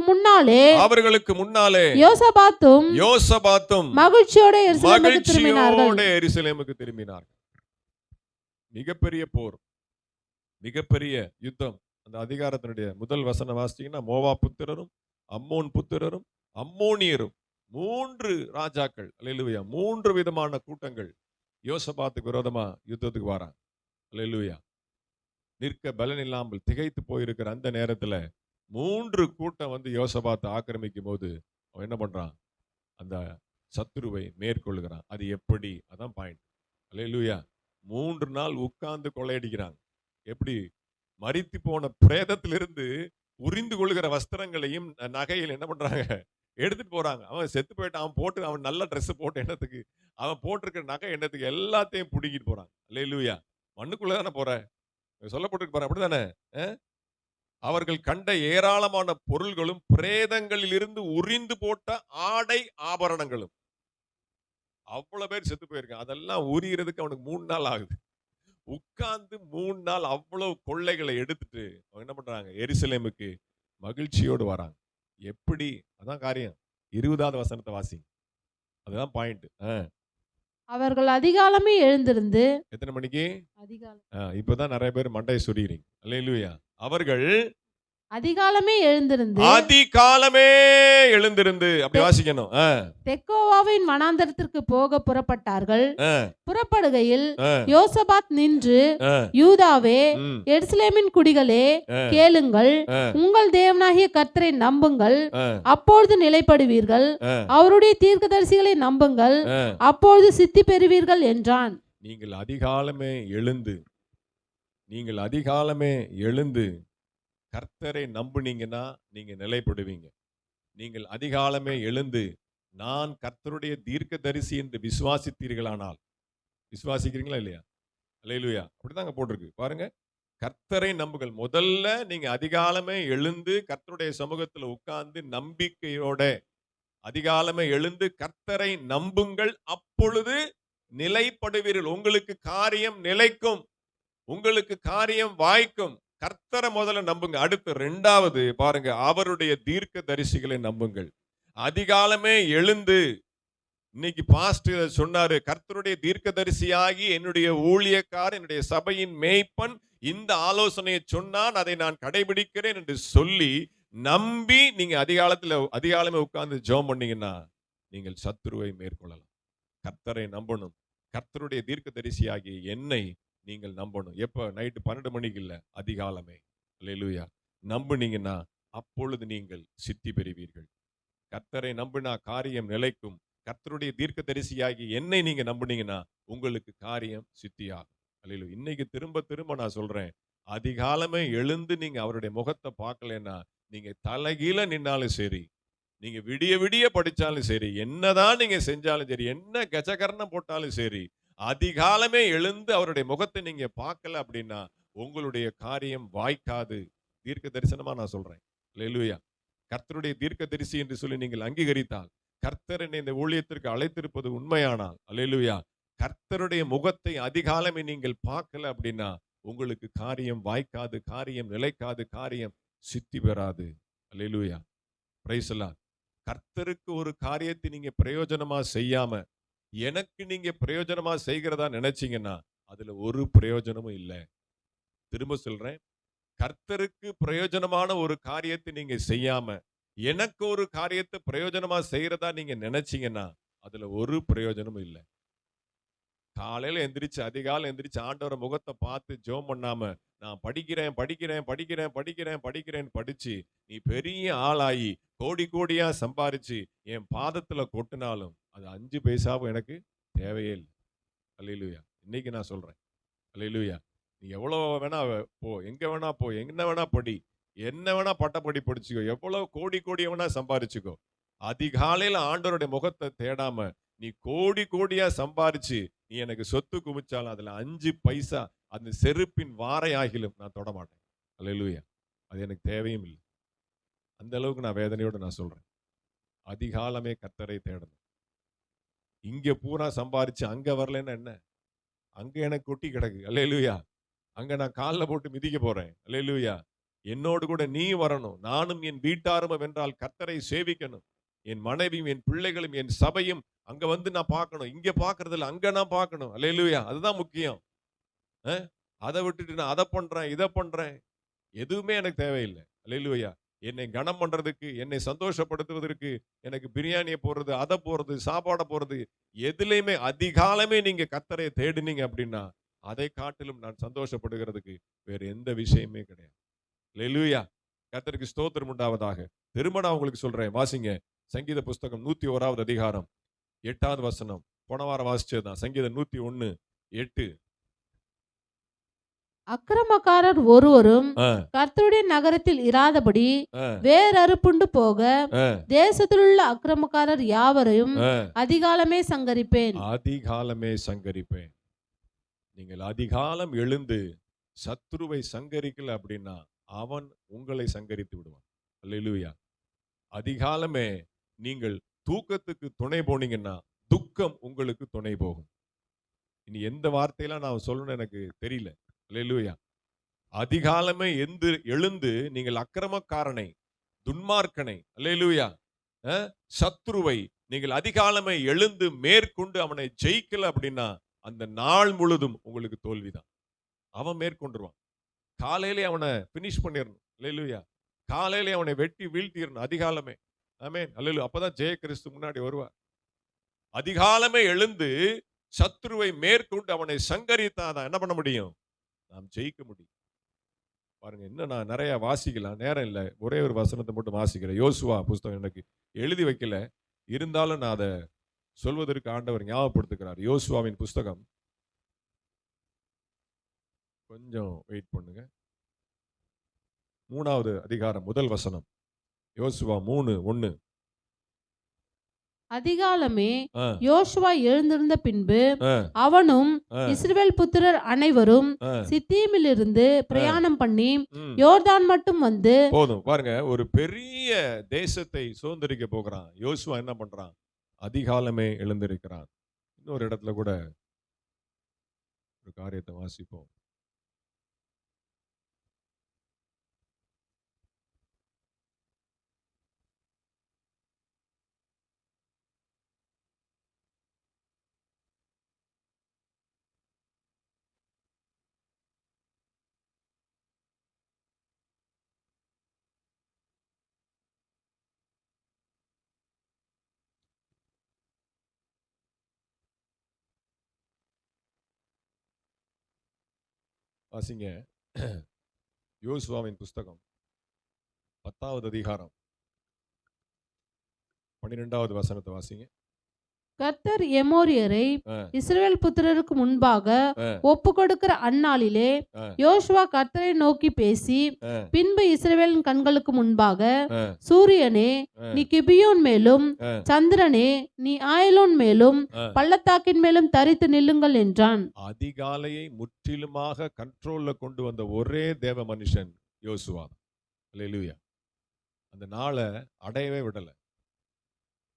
[SPEAKER 4] முன்னாலே யோசபாத்தும்
[SPEAKER 1] யோசபாத்தும்
[SPEAKER 4] மகிழ்ச்சியோட எருசலேமுக்கு திரும்பினார்கள்.
[SPEAKER 1] மகிழ்ச்சியோட எருசலேமுக்கு திரும்பினார்கள். மிகப்பெரிய போர், மிகப்பெரிய யுத்தம். அந்த அதிகாரத்தினுடைய முதல் வசனம் வாசிச்சீங்கன்னா மோவா புத்திரரும் அம்மோன் புத்திரரும் அம்மோனியரும் 3 ராஜாக்கள், அல்லேலூயா, 3 விதமான கூட்டங்கள் யோசபாத்துக்கு விரோதமா யுத்தத்துக்கு வராங்க. அல்லேலூயா. நிற்க பலன் இல்லாமல் திகைத்து போயிருக்கிற அந்த நேரத்துல 3 கூட்டம் வந்து யோசபாத்தை ஆக்கிரமிக்கும் போது அவன் என்ன பண்றான்? அந்த சத்துருவை மேற்கொள்கிறான். அது எப்படி? அதான் பாயிண்ட். அல்லேலூயா. 3 நாள் உட்கார்ந்து கொள்ளையடிக்கிறாங்க. எப்படி? மரித்து போன பிரேதத்திலிருந்து உரிந்து கொள்கிற வஸ்திரங்களையும் நகையில் என்ன பண்றாங்க? எடுத்துட்டு போறாங்க. அவன் செத்து போயிட்டு அவன் நல்ல ட்ரெஸ் போட்டு என்னத்துக்கு? அவன் போட்டிருக்கிற நகை என்னத்துக்கு? எல்லாத்தையும் புடுங்கிட்டு போறாங்க. அல்லேலூயா. மண்ணுக்குள்ள தானே போற, சொல்லப்பட்டிருக்கு பாரு, அப்படிதானே? அவர்கள் கண்ட ஏராளமான பொருள்களும் பிரேதங்களில் இருந்து உரிந்து போட்ட ஆடை ஆபரணங்களும். அவ்வளவு பேர் செத்து போயிருக்காங்க. அதெல்லாம் உரியறதுக்கு அவனுக்கு 3 நாள் ஆகுது. உட்கார்ந்து 3 நாள் அவ்வளவு கொள்ளைகளை எடுத்துட்டு அவங்க என்ன பண்றாங்க? எருசலேமுக்கு மகிழ்ச்சியோடு வராங்க. எப்படி? அதான் காரியம். 20வது வசனத்தை வாசி. அதுதான் பாயிண்ட்.
[SPEAKER 4] அவர்கள் அதிகாலமே எழுந்திருந்து
[SPEAKER 1] எத்தனை மணிக்கு?
[SPEAKER 4] அதிகாலம்
[SPEAKER 1] இப்பதான் நிறைய பேர் மண்டையை சொரிகிறீங்க. அல்லேலூயா. அவர்கள்
[SPEAKER 4] அதிகாலமே எழுந்திருந்து
[SPEAKER 1] அதிகாலமே எழுந்திருந்து, அப்படி வாசிக்கணும்.
[SPEAKER 4] தெக்கோவாவின் வனாந்தரத்திற்கு போக புறப்பட்டார்கள்.
[SPEAKER 1] ஆ,
[SPEAKER 4] புறப்படுகையில்
[SPEAKER 1] ஆ,
[SPEAKER 4] யோசபாத் நின்று,
[SPEAKER 1] ஆ,
[SPEAKER 4] யூதாவே,
[SPEAKER 1] ம்,
[SPEAKER 4] எருசலேமின் குடிகளே,
[SPEAKER 1] ஆ,
[SPEAKER 4] கேளுங்கள்,
[SPEAKER 1] ஆ,
[SPEAKER 4] உங்கள் தேவனாகிய கர்த்தரை நம்புங்கள்,
[SPEAKER 1] ஆ,
[SPEAKER 4] அப்பொழுது நிலைப்படுவீர்கள்.
[SPEAKER 1] ஆ,
[SPEAKER 4] அவருடைய தீர்க்கதரிசிகளை நம்புங்கள்,
[SPEAKER 1] ஆ.
[SPEAKER 4] அப்பொழுது சித்தி பெறுவீர்கள் என்றான்.
[SPEAKER 1] நீங்கள் அதிகாலமே எழுந்து கர்த்தரை நம்புனீங்கன்னா நீங்க நிலைப்படுவீங்க. நீங்கள் அதிகாலமே எழுந்து நான் கர்த்தருடைய தீர்க்கதரிசி என்று விசுவாசித்தீர்களானால், விசுவாசிக்கிறீங்களா இல்லையா? அல்லேலூயா. அப்படிதாங்க போட்டிருக்கு பாருங்க. கர்த்தரை நம்புங்கள். முதல்ல நீங்க அதிகாலமே எழுந்து கர்த்தருடைய சமூகத்துல உட்கார்ந்து நம்பிக்கையோட அதிகாலமே எழுந்து கர்த்தரை நம்புங்கள், அப்பொழுது நிலைப்படுவீர்கள். உங்களுக்கு காரியம் நிலைக்கும், உங்களுக்கு காரியம் வாய்க்கும். கர்த்தரை முதல்ல நம்புங்க. அடுத்து 2வது பாருங்க, அவருடைய தீர்க்க தரிசிகளை நம்புங்கள். அதிகாலமே எழுந்து, இன்னைக்கு பாஸ்டர் சொன்னாரு, கர்த்தருடைய தீர்க்கதரிசியாகி என்னுடைய ஊழியக்காரன், என்னுடைய சபையின் மேய்ப்பன் இந்த ஆலோசனையை சொன்னான், அதை நான் கடைபிடிக்கிறேன் என்று சொல்லி நம்பி நீங்க அதிகாலமே உட்கார்ந்து ஜெபம் பண்ணீங்கன்னா நீங்கள் சத்துருவை மேற்கொள்ளலாம். கர்த்தரை நம்பணும். கர்த்தருடைய தீர்க்கதரிசியாகிய என்னை நீங்கள் நம்பணும். எப்ப? நைட்டு 12 மணிக்கு இல்ல, அதிகாலமே. அல்லேலூயா. நம்புனீங்கன்னா அப்பொழுது நீங்கள் சித்தி பெறுவீர்கள். கர்த்தரை நம்பினா காரியம் நிலைக்கும். கர்த்தருடைய தீர்க்கதரிசியாகி என்னை நீங்க நம்புனீங்கன்னா உங்களுக்கு காரியம் சித்தியாகும். அல்லேலூயா. இன்னைக்கு திரும்ப திரும்ப நான் சொல்றேன், அதிகாலமே எழுந்து நீங்க அவருடைய முகத்தை பார்க்கலன்னா நீங்க தலைகீழ நின்னாலும் சரி, நீங்க விடிய விடிய படிச்சாலும் சரி, என்னதான் நீங்க செஞ்சாலும் சரி, என்ன கஜகரணம் போட்டாலும் சரி, அதிகாலமே எழுந்து அவருடைய முகத்தை நீங்க பார்க்கல அப்படின்னா உங்களுடைய காரியம் வாய்க்காது. தீர்க்க தரிசனமா நான் சொல்றேன். அல்லேலூயா. கர்த்தருடைய தீர்க்க தரிசி என்று சொல்லி நீங்கள் அங்கீகரித்தால், கர்த்தர் என்னை இந்த ஊழியத்திற்கு அழைத்திருப்பது உண்மையானால், அல்லேலூயா, கர்த்தருடைய முகத்தை அதிகாலமே நீங்கள் பார்க்கல அப்படின்னா உங்களுக்கு காரியம் வாய்க்காது, காரியம் நிலைக்காது, காரியம் சித்தி பெறாது. அல்லேலூயா. Praise the lord. கர்த்தருக்கு ஒரு காரியத்தை நீங்க பிரயோஜனமா செய்யாம எனக்கு நீங்க பிரயோஜனமா செய்கிறதா நினைச்சீங்கன்னா அதுல ஒரு பிரயோஜனமும் இல்லை. திரும்ப சொல்றேன், கர்த்தருக்கு பிரயோஜனமான ஒரு காரியத்தை நீங்க செய்யாம எனக்கு ஒரு காரியத்தை பிரயோஜனமா செய்யறதா நீங்க நினைச்சீங்கன்னா அதுல ஒரு பிரயோஜனமும் இல்லை. காலையில எந்திரிச்சு அதிகாலை எந்திரிச்சு ஆண்டவரை முகத்தை பார்த்து ஜெபம் பண்ணாம நான் படிக்கிறேன் படிக்கிறேன் படிக்கிறேன் படிக்கிறேன் படிக்கிறேன் படிச்சு நீ பெரிய ஆளாகி கோடி கோடியா சம்பாரிச்சு என் பாதத்துல கொட்டினாலும் அது 5 பைசாவும் எனக்கு தேவையே இல்லை. அல்லேலூயா. இன்னைக்கு நான் சொல்றேன், அல்லேலூயா. நீ எவ்வளவு வேணா போ, எங்க வேணா போ, என்ன வேணா படி, என்ன வேணா பட்டப்படி படிச்சுக்கோ, எவ்வளவு கோடி கோடியா வேணா சம்பாரிச்சுக்கோ, அதிகாலையில ஆண்டவருடைய முகத்தை தேடாம நீ கோடி கோடியா சம்பாரிச்சு நீ எனக்கு சொத்து குமிச்சாலும் அதுல 5 பைசா அந்த செருப்பின் வாரை ஆகிலும் நான் தொட மாட்டேன். அல்லேலூயா. அது எனக்கு தேவையும் இல்லை. அந்த அளவுக்கு நான் வேதனையோடு நான் சொல்றேன். அதிகாலமே கர்த்தரை தேடணும். இங்க பூரா சம்பாரிச்சு அங்க வரலன்னா என்ன? அங்க எனக்கு கொட்டி கிடக்கு. அல்லேலூயா. அங்க நான் காலில் போட்டு மிதிக்க போறேன். அல்லேலூயா. என்னோடு கூட நீ வரணும். நானும் என் வீட்டாரும் வென்றால் கர்த்தரை சேவிக்கணும். என் மனைவியும் என் பிள்ளைகளும் என் சபையும் அங்க வந்து நான் பார்க்கணும். இங்க பார்க்கறதில்ல, அங்க நான் பார்க்கணும். அல்லேலூயா. அதுதான் முக்கியம். அதை விட்டுட்டு நான் அதை பண்றேன் இதை பண்றேன், எதுவுமே எனக்கு தேவையில்லை. அல்லேலூயா. என்னை கனம் பண்றதுக்கு, என்னை சந்தோஷப்படுத்துவதற்கு எனக்கு பிரியாணியை போடுறது, அதை போடுறது, சாப்பாடை போடுறது, எதுலையுமே அதிகாலமே நீங்க கர்த்தரை தேடினீங்க அப்படின்னா அதை காட்டிலும் நான் சந்தோஷப்படுகிறதுக்கு வேற எந்த விஷயமே கிடையாது. அல்லேலூயா. கர்த்தருக்கு ஸ்தோத்திரம் உண்டாவதாக. திரும்ப நான் உங்களுக்கு சொல்றேன், வாசிங்க சங்கீத புஸ்தகம் 101வது அதிகாரம் 8வது வசனம். போன வாரம் வாசிச்சதுதான். சங்கீதம் 101:8.
[SPEAKER 4] அக்கிரமக்காரர் ஒருவரும் கர்த்தருடைய நகரத்தில் இராதபடி வேறறுப்புண்டு போக தேசத்திலுள்ள அக்கிரமக்காரர் யாவரையும் அதிகாலமே சங்கரிப்பேன்.
[SPEAKER 1] அதிகாலமே சங்கரிப்பேன். நீங்கள் அதிகாலம் எழுந்து சத்ருவை சங்கரிக்கல அப்படின்னா அவன் உங்களை சங்கரித்து விடுவான். அல்லேலூயா. அதிகாலமே நீங்கள் தூக்கத்துக்கு துணை போனீங்கன்னா துக்கம் உங்களுக்கு துணை போகும். இனி எந்த வார்த்தையெல்லாம் நான் சொல்லணும்னு எனக்கு தெரியல. அல்லேலூயா. அதிகாலமே எழுந்து நீங்கள் அக்கிரமக்காரனை, துன்மார்க்கனை, அல்லேலூயா, சத்ருவை நீங்கள் அதிகாலமே எழுந்து மேற்கொண்டு அவனை ஜெயிக்கல அப்படின்னா அந்த நாள் முழுதும் உங்களுக்கு தோல்விதான். அவன் மேற்கொண்டுருவான். காலையிலே அவனை பினிஷ் பண்ணிடணும். அல்லேலூயா. காலையிலே அவனை வெட்டி வீழ்த்திடணும் அதிகாலமே. ஆமென். அல்லேலூயா. அப்பதான் ஜெய கிறிஸ்து முன்னாடி வருவார். அதிகாலமே எழுந்து சத்ருவை மேற்கொண்டு அவனை சங்கரித்தாதான் என்ன பண்ண முடியும்? நாம் ஜெயிக்க முடியும். பாருங்க, இன்னும் நான் நிறைய வாசிக்கலாம், நேரம் இல்லை. ஒரே ஒரு வசனத்தை மட்டும் வாசிக்கிறேன். யோசுவா புஸ்தகம் எனக்கு எழுதி வைக்கல, இருந்தாலும் நான் அதை சொல்வதற்கு ஆண்டவர் ஞாபகப்படுத்துகிறார். யோசுவாவின் புஸ்தகம், கொஞ்சம் வெயிட் பண்ணுங்க, 3வது அதிகாரம் 1 வசனம். யோசுவா 3:1.
[SPEAKER 4] அதிகாலமே யோசுவா எழுந்திருந்த பின்பு அவனும் இஸ்ரவேல் புத்திரர் அனைவரும் சித்தீமிலிருந்து பிரயாணம் பண்ணி யோர்தான் மட்டும் வந்து.
[SPEAKER 1] போதும் பாருங்க, ஒரு பெரிய தேசத்தை சுதந்திரிக்க போகிறான். யோசுவா என்ன பண்றான்? அதிகாலமே எழுந்திருக்கிறான். இன்னொரு இடத்துல கூட ஒரு காரியத்தை வாசிப்போம். வாசிங்க, யோசுவாவின் புஸ்தகம் 10வது அதிகாரம் 12வது வசனத்தை வாசிங்க.
[SPEAKER 4] கர்த்தர் எமோரியரை இஸ்ரவேல் புத்திரருக்கு முன்பாக ஒப்பு கொடுக்கிற அந்நாளிலே யோசுவா கர்த்தரை நோக்கி பேசி, பின்பு இஸ்ரவேலின் கண்களுக்கு முன்பாக, சூரியனே நீ கிபியோன் மேலும், சந்திரனே நீ ஆயலோன் மேலும், பள்ளத்தாக்கின் மேலும் தரித்து நில்லுங்கள் என்றான்.
[SPEAKER 1] அதிகாலையை முற்றிலுமாக கண்ட்ரோல்ல கொண்டு வந்த ஒரே தேவ மனுஷன் யோசுவா. அல்லேலூயா. அந்த நாளை அடையவே விடல.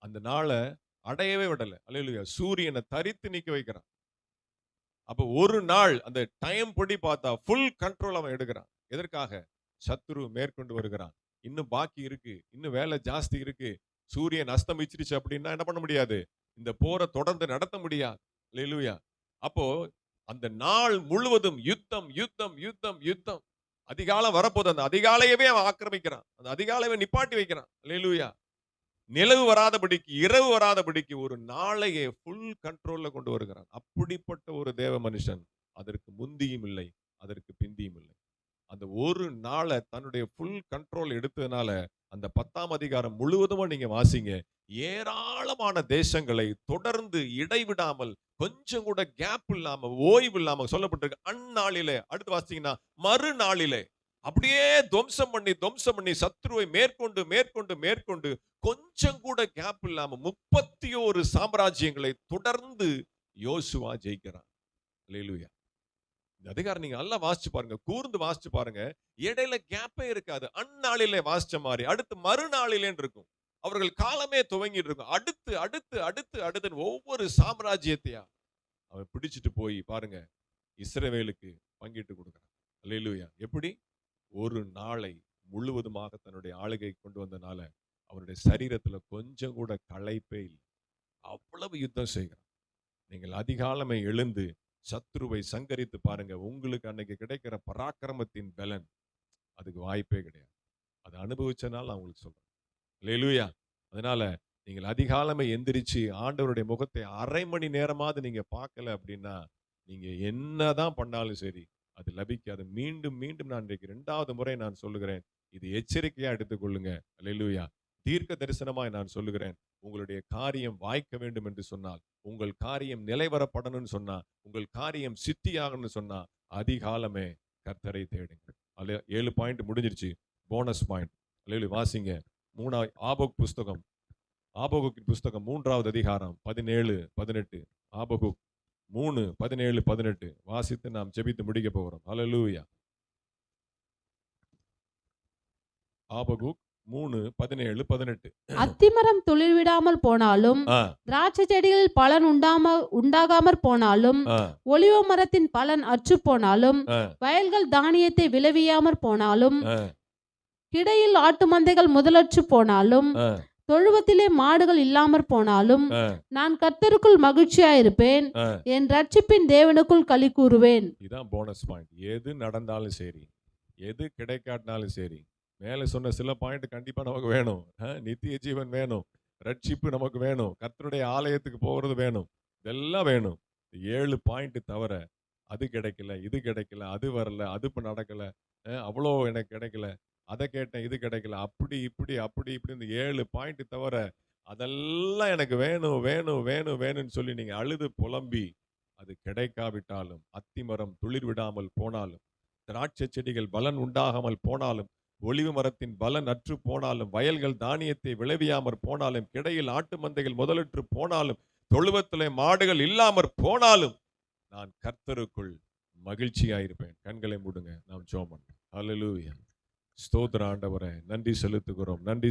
[SPEAKER 1] அந்த நாளை அடையவே விடல. அல்லேலூயா. சூரியனை தரித்து நிக்க வைக்கிறான். அப்ப ஒரு நாள் அந்த டைம் படி பார்த்தா ஃபுல் கண்ட்ரோல் அவன் எடுக்கிறான். எதற்காக? சத்ரு மேற்கொண்டு வருகிறான். இன்னும் பாக்கி இருக்கு, இன்னும் வேலை ஜாஸ்தி இருக்கு. சூரியன் அஸ்தமிச்சிருச்சு அப்படின்னா என்ன பண்ண முடியாது? இந்த போரை தொடர்ந்து நடத்த முடியாது. அல்லேலூயா. அப்போ அந்த நாள் முழுவதும் யுத்தம் யுத்தம் யுத்தம் யுத்தம். அதிகாலம் வரப்போது அந்த அதிகாலையவே அவன் ஆக்கிரமிக்கிறான். அந்த அதிகாலையை நிப்பாட்டி வைக்கிறான். அல்லேலூயா. நிலவு வராதபடிக்கு, இரவு வராதபடிக்கு ஒரு நாளையே ஃபுல் கண்ட்ரோல்ல கொண்டு வருகிறார். அப்படிப்பட்ட ஒரு தேவ மனுஷன். அதற்கு முந்தியும் இல்லை, அதற்கு பிந்தியும் இல்லை. அந்த ஒரு நாளை தன்னுடைய ஃபுல் கண்ட்ரோல் எடுத்ததுனால அந்த 10ஆம் அதிகாரம் முழுவதுமா நீங்க வாசிங்க. ஏராளமான தேசங்களை தொடர்ந்து இடைவிடாமல், கொஞ்சம் கூட கேப் இல்லாம, ஓய்வு இல்லாம சொல்லப்பட்டிருக்கு. அந்நாளிலே, அடுத்து வாசிச்சீங்கன்னா மறுநாளிலே அப்படியே துவம்சம் பண்ணி சத்துருவை மேற்கொண்டு மேற்கொண்டு மேற்கொண்டு கொஞ்சம் கூட கேப் இல்லாம 31 சாம்ராஜ்யங்களை தொடர்ந்து யோசுவா ஜெயிக்கிறான். அல்லேலூயா. இந்த அதிகாரம் நீங்க நல்லா வாசிச்சு பாருங்க, கூர்ந்து வாசிச்சு பாருங்க. இடையில கேப்பே இருக்காது. அந்நாளிலே வாசிச்ச மாதிரி அடுத்து மறுநாளிலேன்னு இருக்கும். அவர்கள் காலமே துவங்கிட்டு இருக்கும். அடுத்து அடுத்து அடுத்து அடுத்து ஒவ்வொரு சாம்ராஜ்யத்தையா அவன் பிடிச்சிட்டு போய் பாருங்க இஸ்ரவேலுக்கு பங்கிட்டு கொடுக்கிறான். அல்லேலூயா. எப்படி? ஒரு நாளை முழுவதுமாக தன்னுடைய ஆளுகை கொண்டு வந்தனால அவருடைய சரீரத்துல கொஞ்சம் கூட களைப்பே இல்லை. அவ்வளவு யுத்தம் செய்கிறான். நீங்கள் அதிகாலமே எழுந்து சத்ருவை சங்கரித்து பாருங்க. உங்களுக்கு அன்னைக்கு கிடைக்கிற பராக்கிரமத்தின் பலன் அதுக்கு வாய்ப்பே கிடையாது. அதை அனுபவிச்சனால நான் உங்களுக்கு சொல்றேன். அல்லேலூயா. அதனால நீங்கள் அதிகாலமே எந்திரிச்சு ஆண்டவருடைய முகத்தை அரை மணி நேரமாவது நீங்க பார்க்கல அப்படின்னா நீங்க என்னதான் பண்ணாலும் சரி அது லபிக்காது. மீண்டும் மீண்டும் நான் இன்றைக்கு 2வது முறை நான் சொல்லுகிறேன். இது எச்சரிக்கையா எடுத்துக்கொள்ளுங்க. அல்லேலூயா. தீர்க்க தரிசனமாய் நான் சொல்லுகிறேன். உங்களுடைய காரியம் வாய்க்க வேண்டும் என்று சொன்னால், உங்கள் காரியம் நிலைவரப்படணும்னு சொன்னா, உங்கள் காரியம் சித்தியாகணும்னு சொன்னா அதிகாலமே கர்த்தரை தேடுங்க. 7 பாயிண்ட் முடிஞ்சிருச்சு. Bonus point. அல்லேலூயா. வாசிங்க. ஆபகுக்கின் புஸ்தகம் 3வது அதிகாரம் 17, 18. ஆபகுக் 3, 17, 18 வாசித்து நாம் ஜெபித்து முடிக்க போகிறோம். அல்லேலூயா. ஆபகுக் 3, 17, 18.
[SPEAKER 4] அத்திமரம் துளிர்விடாமல் போனாலும், திராட்சை செடிகளில் பலன் உண்டாகாமற் போனாலும், ஒலிவ மரத்தின் பலன் அற்று போனாலும், வயல்கள் தானியத்தை விளைவியாமற் போனாலும், கிடையில் ஆட்டு மந்தைகள் முதலற்று போனாலும், தொழுவத்திலே மாடுகள் இல்லாமற் போனாலும், நான் கர்த்தருக்குள் மகிழ்ச்சியாயிருப்பேன், என் ரட்சிப்பின் தேவனுக்குள் களி கூறுவேன்.
[SPEAKER 1] இதான் போனஸ் பாயிண்ட். எது நடந்தாலும் சரி, எது கிடைக்காட்டினாலும் சரி, மேலே சொன்ன சில பாயிண்ட் கண்டிப்பா நமக்கு வேணும். நித்திய ஜீவன் வேணும், ரட்சிப்பு நமக்கு வேணும், கர்த்தருடைய ஆலயத்துக்கு போகிறது வேணும், இதெல்லாம் வேணும். 7 பாயிண்ட் தவிர அது கிடைக்கல, இது கிடைக்கல, அது வரல, அது இப்ப நடக்கல, அவ்வளோ எனக்கு கிடைக்கல, அதை கேட்டேன், இது கிடைக்கல, அப்படி இப்படி அப்படி இப்படி இந்த 7 பாயிண்ட் தவிர அதெல்லாம் எனக்கு வேணும் வேணும் வேணும் வேணும்னு சொல்லி நீங்க அழுது புலம்பி அது கிடைக்காவிட்டாலும், அத்திமரம் துளிர் விடாமல் போனாலும், திராட்சை செடிகள் பலன் உண்டாகாமல் போனாலும், ஒலிவு மரத்தின் பலன் அற்று போனாலும், வயல்கள் தானியத்தை விளைவியாமற் போனாலும், கிடையில் ஆட்டு மந்தைகள் முதலற்று போனாலும், தொழுவத்திலே மாடுகள் இல்லாமற் போனாலும், நான் கர்த்தருக்குள் மகிழ்ச்சியாயிருப்பேன். கண்களை மூடுங்க, நாம் ஜெபம் பண்ணுவோம். அல்லேலூயா. ஸ்தோத்திர ஆண்டவரே, நன்றி செலுத்துகிறோம். நன்றி.